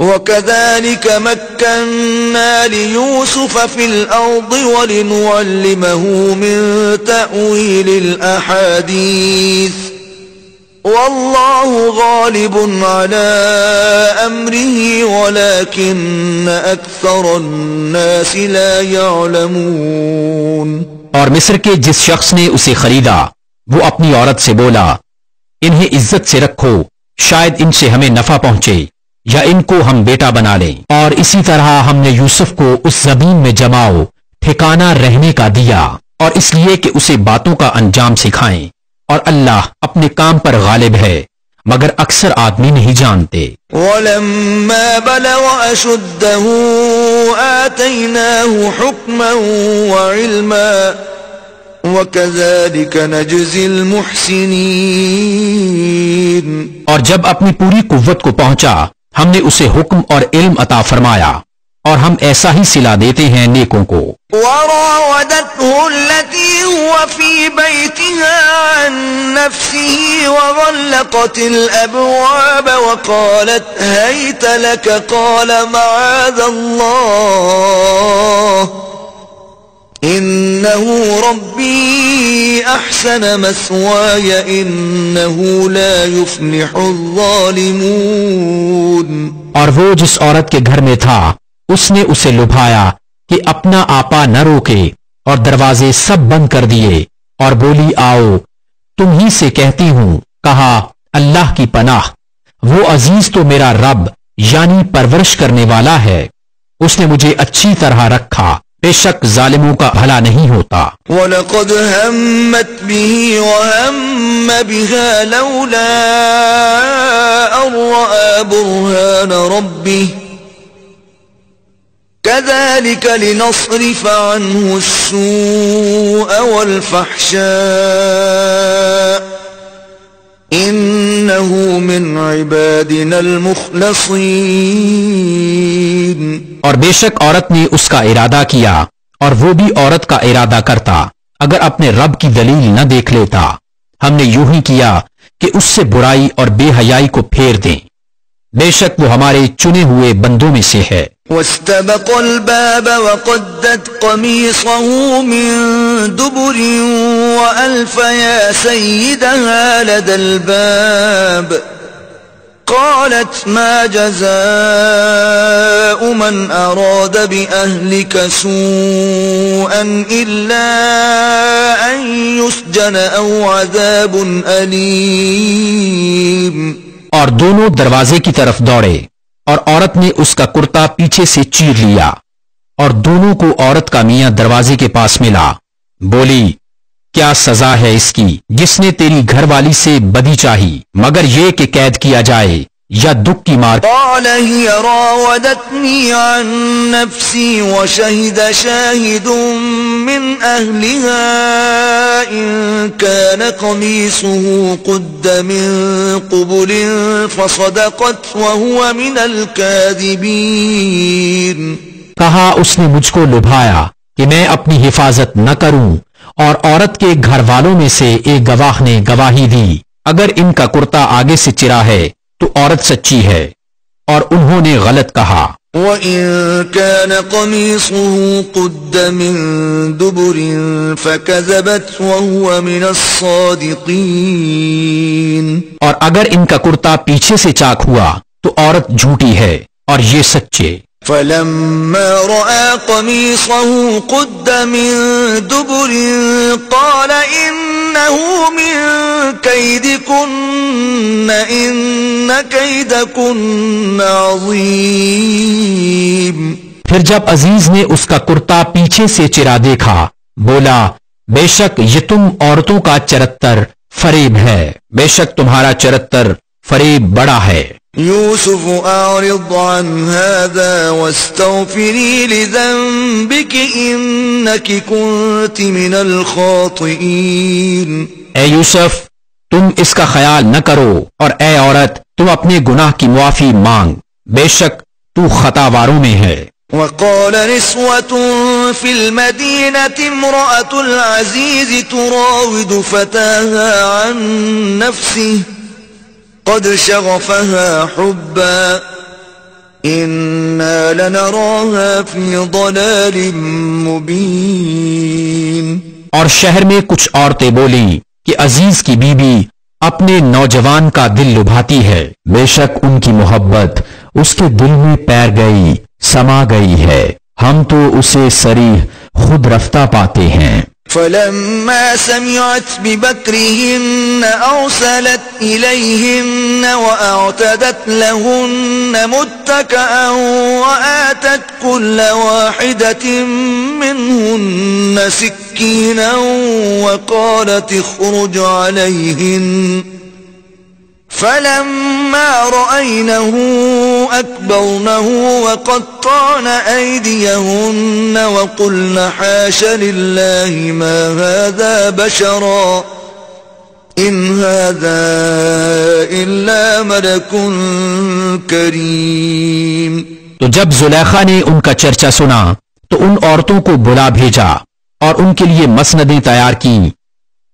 وكذلك مكنا ليوسف في الأرض ولنعلمه من تأويل الأحاديث والله غالب على امره ولكن اكثر الناس لا يعلمون. اور مصر کے جس شخص نے اسے خریدا وہ اپنی عورت سے بولا انہیں عزت سے رکھو، شاید ان سے ہمیں نفع پہنچے یا ان کو ہم بیٹا بنا لیں. اور اسی طرح ہم نے یوسف کو اس زمین میں جماؤ ٹھکانہ رہنے کا دیا، اور اس لیے کہ اسے باتوں کا انجام سکھائیں، اور اللہ اپنے کام پر غالب ہے مگر اکثر آدمی نہیں جانتے. وَلَمَّا بَلَغَ أَشُدَّهُ آتَيْنَاهُ حُكْمًا وَعِلْمًا وَكَذَلِكَ نَجْزِي الْمُحْسِنِينَ. اور جب اپنی پوری قوت کو پہنچا ہم نے اسے حکم اور علم عطا فرمایا اور ہم ایسا ہی صلہ دیتے ہیں نیکوں کو. وراودته التي هو في بيتها عن نفسه وغلقت الأبواب وقالت هيت لك قال معاذ الله إنه ربي أحسن مثواي إنه لا يفلح الظالمون. اور وہ جس عورت کے گھر میں تھا اس نے اسے لبھایا کہ اپنا آپا نہ روکے اور دروازے سب بند کر دیے اور بولی آؤ تم ہی سے کہتی ہوں. کہا اللہ کی پناہ وہ عزیز تو میرا رب یعنی پرورش کرنے والا ہے اس نے مجھے اچھی طرح رکھا بے شک ظالموں کا بھلا نہیں ہوتا. وَلَقَدْ هَمَّتْ بِهِ وَهَمَّ بِهَا لَوْلَا أَن رَّأَىٰ بُرْهَانَ رَبِّهِ كَذَلِكَ لِنَصْرِفَ عَنْهُ السُّوءَ وَالْفَحْشَاءَ إِنَّهُ مِنْ عِبَادِنَا الْمُخْلَصِينَ. اور بے شک عورت نے اس کا ارادہ کیا اور وہ بھی عورت کا ارادہ کرتا اگر اپنے رب کی دلیل نہ دیکھ لیتا. ہم نے یوں ہی کیا کہ اس سے برائی اور بے حیائی کو پھیر دیں بے شک وہ ہمارے چنے ہوئے بندوں میں سے ہے. واستبق الباب وقدت قميصه من دبر وألف يا سيدها لدى الباب قالت ما جزاء من أراد بأهلك سوءا إلا أن يسجن أو عذاب أليم. اور دونوں دروازے کی طرف دوڑے اور عورت نے اس کا کرتا پیچھے سے چیر لیا اور دونوں کو عورت کا میاں دروازے کے پاس ملا. بولی کیا سزا ہے اس کی جس نے تیری گھر والی سے بدی چاہی مگر یہ کہ قید کیا جائے یا دکھ کی مار. قال هي راودتني عن نفسي وشهد شاهد من أهلها إن كان قميصه قد من قبل فصدقت وهو من الكاذبين. کہا اس نے مجھ کو لبھایا کہ میں اپنی حفاظت نہ کروں اور عورت کے گھر والوں میں سے ایک گواہ نے گواہی دی اگر ان کا کرتا آگے سے چرا ہے تو عورت سچی ہے اور انہوں نے غلط کہا. وَإِن كَانَ قَمِيصُهُ قُدَّ مِن دُبُرٍ فَكَذَبَتْ وَهُوَ مِنَ الصَّادِقِينَ. اور اگر ان کا کرتا پیچھے سے چاک ہوا تو عورت جھوٹی ہے اور یہ سچے. فَلَمَّا رَأَىٰ قَمِيصَهُ قُدَّ مِن دُبُرٍ قَالَ إِنَّهُ مِن كَيْدِكُنَّ إِنَّ كَيْدَكُنَّ عَظِيمٌ. پھر جب عزیز نے اس کا کرتا پیچھے سے چرا دیکھا بولا بے شک یہ تم عورتوں کا چرتر فریب ہے بے شک تمہارا چرتر فریب بڑا ہے. يوسف أعرض عن هذا واستغفري لذنبك إنك كنت من الخاطئين. اے یوسف تم اس کا خیال نہ کرو اور اے عورت تم اپنے گناہ کی معافی مانگ بے شک تو خطاواروں میں ہے. وقال نسوة في المدينة امرأة العزيز تراود فتاها عن نفسه قد شغفها حبا إنا لنراها في ضلال مبين. اور شہر میں کچھ عورتیں بولیں کہ عزیز کی بیوی اپنے نوجوان کا دل لبھاتی ہے بے شک ان کی محبت اس کے دل میں پیر گئی سما گئی ہے ہم تو اسے صریح خود رفتہ پاتے ہیں. فلما سمعت بمكرهن أرسلت إليهن وأعتدت لهن متكئا وآتت كل واحدة منهن سكينا وقالت اخرج عليهن فلما رأينه أكبرنه وقطعن أيديهن وقلن حاش لله ما هذا بشرا إن هذا إلا ملك كريم. تو جب زلیخا نے ان کا چرچا سنا تو ان عورتوں کو بلا بھیجا اور ان کے لیے مسندیں تیار کی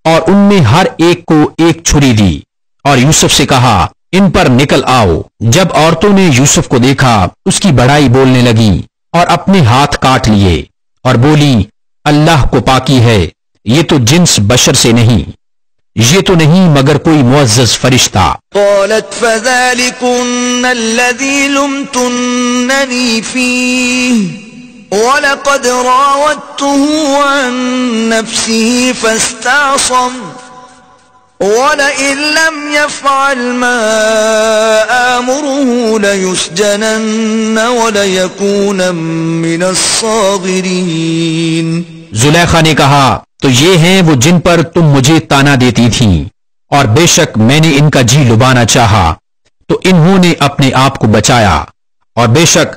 اور ان میں ہر ایک کو ایک چھری دی اور یوسف سے کہا ان پر نکل آؤ. جب عورتوں نے یوسف کو دیکھا اس کی بڑائی بولنے لگی اور اپنے ہاتھ کاٹ لیے اور بولی اللہ کو پاکی ہے، یہ تو جنس بشر سے نہیں، یہ تو نہیں مگر کوئی معزز فرشتہ. قالت فذلكن الذي لمتنني فيه وَلَقَدْ رَاوَدتُّهُ عَن نَّفْسِهِ فَاسْتَعْصَمَ وَلَئِن لَّمْ يَفْعَلْ مَا آمُرُهُ لَيُسْجَنَنَّ وَلَيَكُونًا مِّنَ الصَّاغِرِينَ. زلیخا نے کہا تو یہ ہیں وہ جن پر تم مجھے تانا دیتی تھیں، اور بے شک میں نے ان کا جی لبانا چاہا تو انہوں نے اپنے آپ کو بچایا، اور بے شک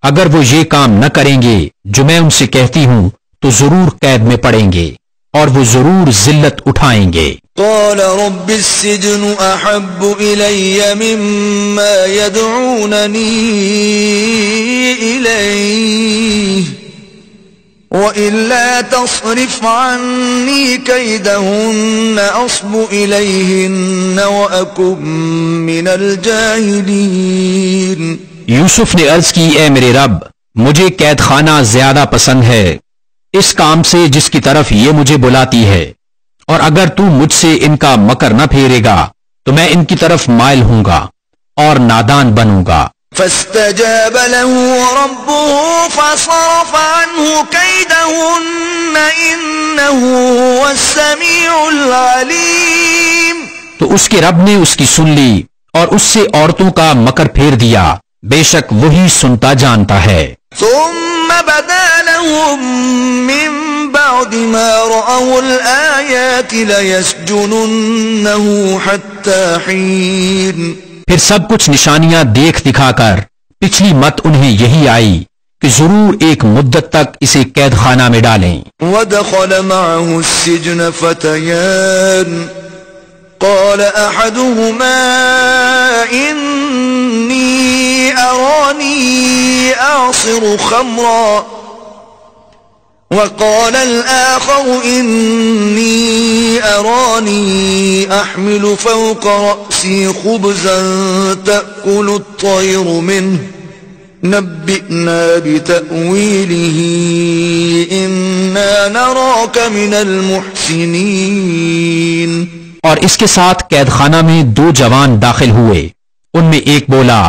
اگر وہ یہ کام نہ کریں گے جو میں ان سے کہتی ہوں تو ضرور قید میں پڑیں گے اور وہ ضرور ذلت اٹھائیں گے. قال رب السجن احب الی مما يدعوننی الیہ وَإِلَّا تَصْرِفْ عَنِّي كَيْدَهُنَّ أَصْبُ إِلَيْهِنَّ وَأَكُن مِّنَ الْجَاهِلِينَ. یوسف نے عرض کی اے میرے رب مجھے قید خانہ زیادہ پسند ہے اس کام سے جس کی طرف یہ مجھے بلاتی ہے، اور اگر تو مجھ سے ان کا مکر نہ پھیرے گا تو میں ان کی طرف مائل ہوں گا اور نادان بنوں گا. فاستجاب له ربه فصرف عنه كيدهن إنه هو السميع العليم. تو اس کے رب نے اس کی سن لی اور اس سے عورتوں کا مکر پھیر دیا، بے شک وہی سنتا جانتا ہے. ثم بدا لهم من بعد ما رأوا الآيات ليسجننه حتى حين. پھر سب کچھ نشانیاں دیکھ دکھا کر پچھلی مت انہیں یہی آئی کہ ضرور ایک مدت تک اسے قید خانہ میں ڈالیں. ودخل معه السجن فتيان قال احدهما اني اراني اعصر خمرا وقال الآخر إني أراني أحمل فوق رأسي خبزا تأكل الطير منه نبئنا بتأويله إنا نراك من المحسنين. اور اس کے ساتھ قید خانہ میں دو جوان داخل ہوئے. ان میں ایک بولا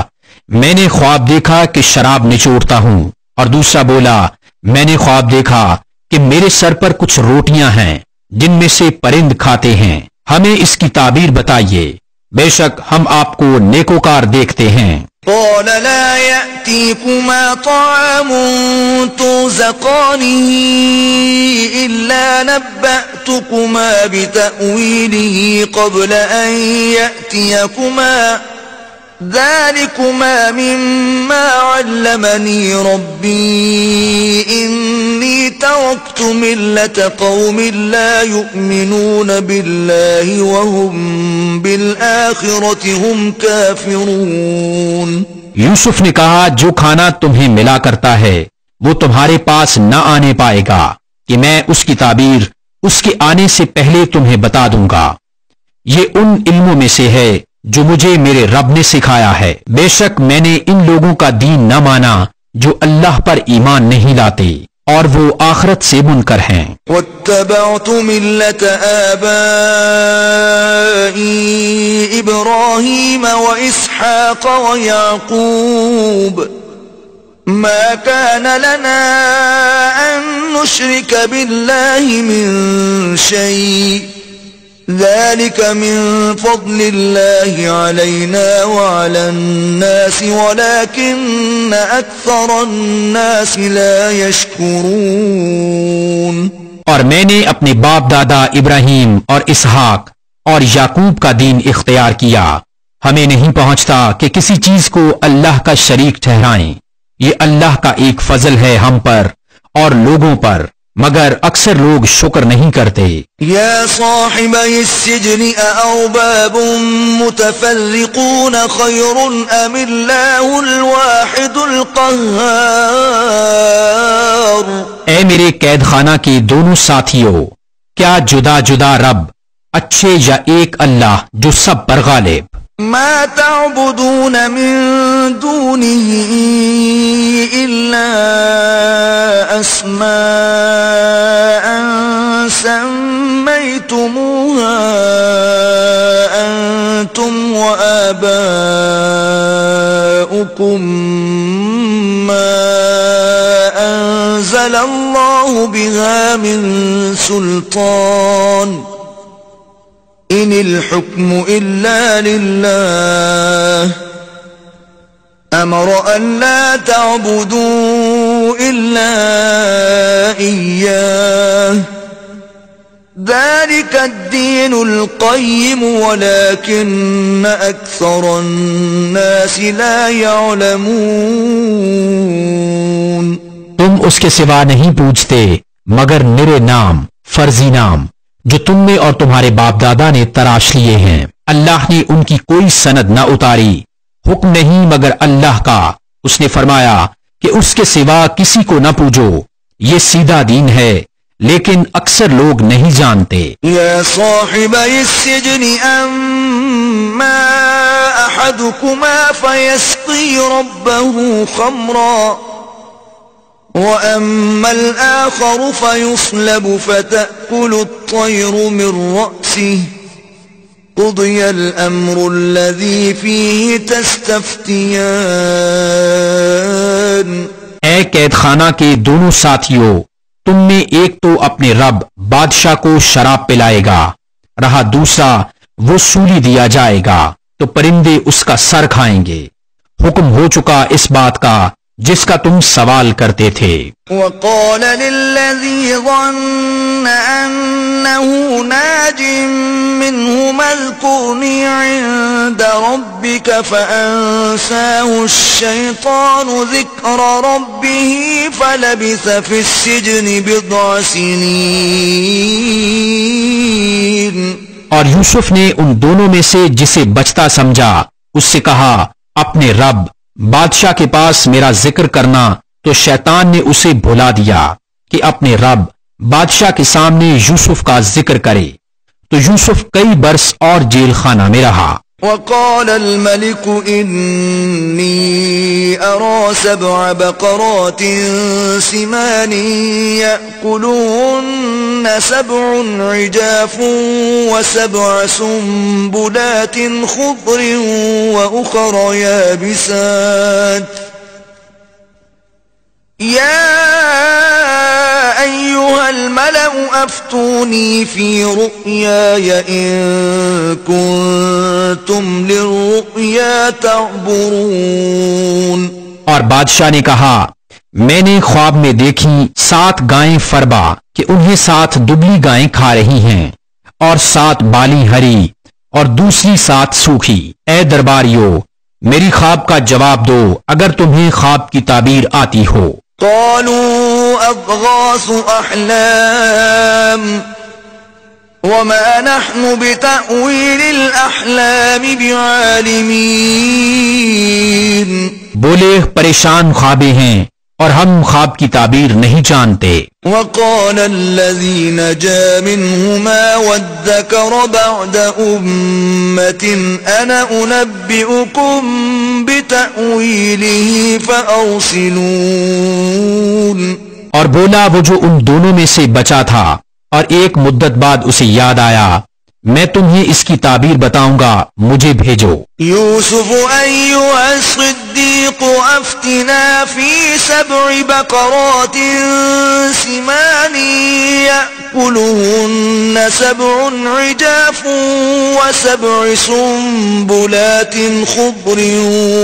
میں نے خواب دیکھا کہ شراب نچوڑتا ہوں، اور دوسرا بولا میں نے خواب دیکھا کہ میرے سر پر کچھ روٹیاں ہیں جن میں سے پرند کھاتے ہیں، ہمیں اس کی تعبیر بتائیے، بے شک ہم آپ کو نیکوکار دیکھتے ہیں. قال لا يأتيكما طعام ترزقانه إلا نبأتكما بتأويله قبل أن يأتيكما ذلكما مما علمني ربي إني تركت ملة قوم لا يؤمنون بالله وهم بالآخرة هم كافرون. یوسف نے کہا جو کھانا تمہیں ملا کرتا ہے وہ تمہارے پاس نہ آنے پائے گا کہ میں اس کی تعبیر اس کے آنے سے پہلے تمہیں بتا دوں گا. یہ ان علموں میں سے ہے جو مجھے میرے رب نے سکھایا ہے، بے شک میں نے ان لوگوں کا دین نہ مانا جو اللہ پر ایمان نہیں لاتے اور وہ آخرت سے منکر ہیں. واتبعت ملة آبائي إبراهيم وإسحاق ويعقوب ما كان لنا أن نشرك بالله من شيء ذلك من فضل الله علينا وعلى الناس ولكن أكثر الناس لا يشكرون. اور میں نے اپنے باپ دادا ابراہیم اور اسحاق اور یعقوب کا دین اختیار کیا، ہمیں نہیں پہنچتا کہ کسی چیز کو اللہ کا شریک ٹھہرائیں. یہ اللہ کا ایک فضل ہے ہم پر اور لوگوں پر، مگر اکثر لوگ شکر نہیں کرتے. يا صاحبي السجن أأرباب متفرقون خير أم الله الواحد القهار. اے میرے قید خانہ کے دونوں ساتھیوں، کیا جدا جدا رب اچھے یا ایک اللہ جو سب پر غالب؟ ما تعبدون من دونه إلا أسماء سميتموها أنتم وآباؤكم ما أنزل الله بها من سلطان إن الحكم إلا لله أمر أن لا تعبدوا إلا إياه ذلك الدين القيم ولكن أكثر الناس لا يعلمون. تم اس کے سوا نہیں پوچھتے مگر نرے نام، فرضی نام جو تم نے اور تمہارے باپ دادا نے تراش لیے ہیں. اللہ نے ان کی کوئی سند نہ اتاری، حکم نہیں مگر اللہ کا. اس نے فرمایا کہ اس کے سوا کسی کو نہ پوجو، یہ سیدھا دین ہے لیکن اکثر لوگ نہیں جانتے. يا صاحبي السجن أما أحدكما فيسقي ربه خمرا وأما الآخر فيصلب فتأكل الطير من رأسه قضي الأمر الذي فيه تستفتيان. اے قید خانہ کے دونوں ساتھیوں، تم میں ایک تو اپنے رب بادشاہ کو شراب پلائے گا، رہا دوسرا وہ سولی دیا جائے گا تو پرندے اس کا سر کھائیں گے. حکم ہو چکا اس بات کا جس کا تم سوال کرتے تھے. وقال للذي ظن أنه ناج منهما اذكرني عند ربك فأنساه الشيطان ذكر ربه فلبث في السجن بضع سنين. اور یوسف نے ان دونوں میں سے جسے بچتا سمجھا اس سے کہا اپنے رب بادشاہ کے پاس میرا ذکر کرنا، تو شیطان نے اسے بھلا دیا کہ اپنے رب بادشاہ کے سامنے یوسف کا ذکر کرے، تو یوسف کئی برس اور جیل خانہ میں رہا. وقال الملك إني أرى 7 بقرات سمان يأكلهن 7 عجاف و7 سنبلات خضر وأخر يابسات يا أيها الملأ أفتوني في رؤياي إن كنتم للرؤيا تعبرون. اور بادشاہ نے کہا میں نے خواب میں دیکھی 7 گائیں فربا کہ انہیں 7 دبلی گائیں کھا رہی ہیں اور 7 بالی ہری اور دوسری 7 سوکھی. اے درباریو میری خواب کا جواب دو اگر تمہیں خواب کی تعبیر آتی ہو. قالوا أضغاث أحلام وما نحن بتأويل الأحلام بعالمين. بولے پریشان خوابیں ہیں اور ہم خواب کی تعبیر نہیں جانتے. وقال الذي نجا منهما وادكر بعد أمة أنا أنبئكم بتأويله فأرسلون. اور بولا وہ جو ان دونوں میں سے بچا تھا اور ایک مدت بعد اسے یاد آیا میں تمہیں اس کی تعبیر بتاؤں گا، مجھے بھیجو. يوسف أيها الصديق أفتنا في 7 بقرات سمان يأكلهن 7 عجاف و7 سنبلات خضر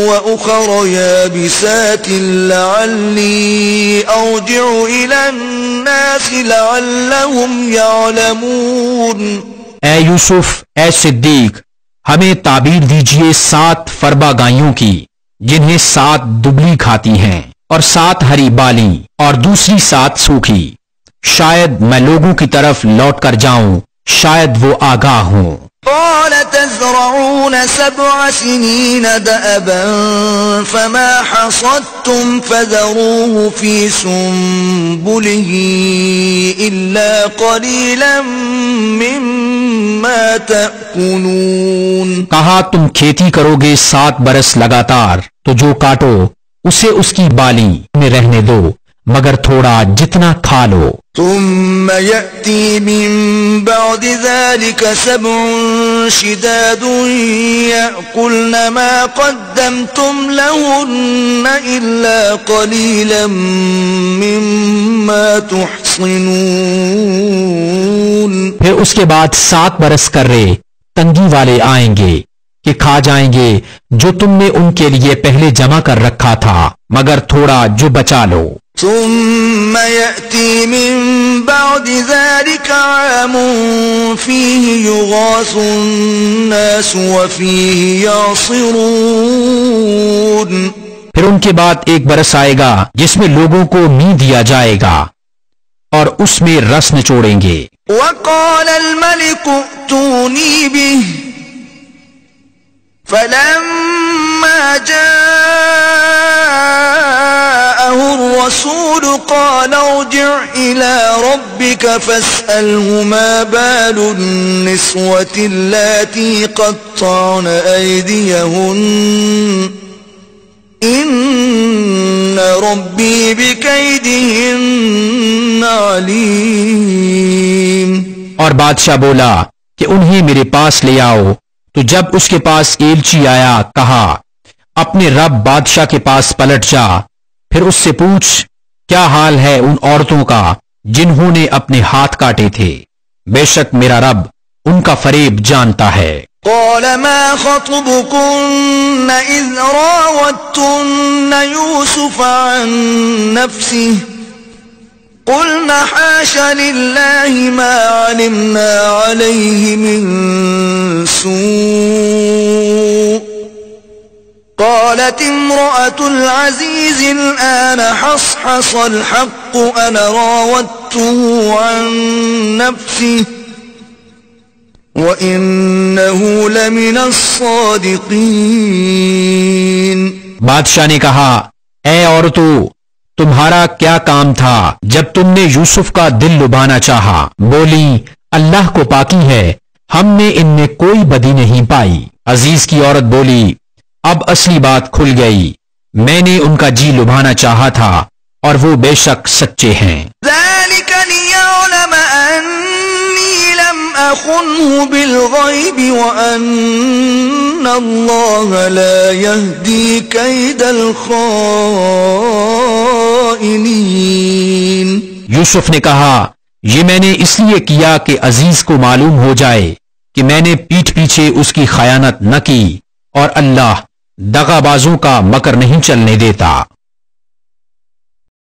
وأخر يابسات لعلي أرجع إلى الناس لعلهم يعلمون. اے یوسف، اے صدیق، ہمیں تعبیر دیجئے 7 فربا گائیوں کی جنہیں 7 دبلی کھاتی ہیں اور 7 ہری بالی اور دوسری 7 سوکھی، شاید میں لوگوں کی طرف لوٹ کر جاؤں، شاید وہ آگاہ ہوں۔ قال تزرعون 7 سنين دأبا فما حصدتم فذروه في سنبله إلا قليلا مما تأكلون۔ کہا تم کھیتی کرو گے 7 برس لگاتار، تو جو کاٹو اسے اس کی بالی میں رہنے دو، مگر تھوڑا جتنا کھا لو۔ ثم يأتي من بعد ذلك 7 شداد يأكلن ما قدمتم لهن إلا قليلا مما تحصنون۔ پھر اس کے بعد 7 برس کرے تنگی والے آئیں گے کہ کھا جائیں گے جو تم نے ان کے لیے پہلے جمع کر رکھا تھا، مگر تھوڑا جو بچا لو۔ ثم يأتي من بعد ذلك عام فيه يغاث الناس وفيه يعصرون۔ پھر ان کے بعد ایک برس آئے گا جس میں لوگوں کو می دیا جائے گا اور اس میں رس نچوڑیں گے۔ وقال الملك ائتوني به فلما جاءه الرسول قال ارجع إلى ربك فاسأله ما بال النسوة اللاتي قطعن أيديهن إن ربي بكيدهن عليم۔ اور بادشاہ بولا کہ انہیں میرے پاس لے آؤ، تو جب اس کے پاس ایلچی آیا کہا اپنے رب بادشاہ کے پاس پلٹ جا، پھر اس سے پوچھ کیا حال ہے ان عورتوں کا جنہوں نے اپنے ہاتھ کاٹے تھے، بے شک میرا رب ان کا فریب جانتا ہے۔ قال ما خطبكن إذ راوتن يوسف عن نفسه قلنا حاش لله ما علمنا عليه من سوء قالت امرأة العزيز الآن حصحص الحق أنا راودته عن نفسه وَإِنَّهُ لَمِنَ الصَّادِقِينَ۔ بادشاہ نے کہا اے عورتو، تمہارا کیا کام تھا جب تم نے یوسف کا دل لبھانا چاہا؟ بولی اللہ کو پاکی ہے، ہم نے ان میں کوئی بدی نہیں پائی۔ عزیز کی عورت بولی اب اصلی بات کھل گئی، میں نے ان کا جی لبھانا چاہا تھا اور وہ بے شک سچے ہیں۔ ذَلِكَ لِيَعْلَمَ أَنِّي لَمْ أَخُنْهُ بِالْغَيْبِ وَأَنَّ اللَّهَ لَا يَهْدِي كَيْدَ الْخَائِنِينَ۔ یوسف نے کہا یہ میں نے اس لیے کیا کہ عزیز کو معلوم ہو جائے کہ میں نے پیٹھ پیچھے اس کی خیانت نہ کی، اور اللہ دغا بازوں کا مکر نہیں چلنے دیتا۔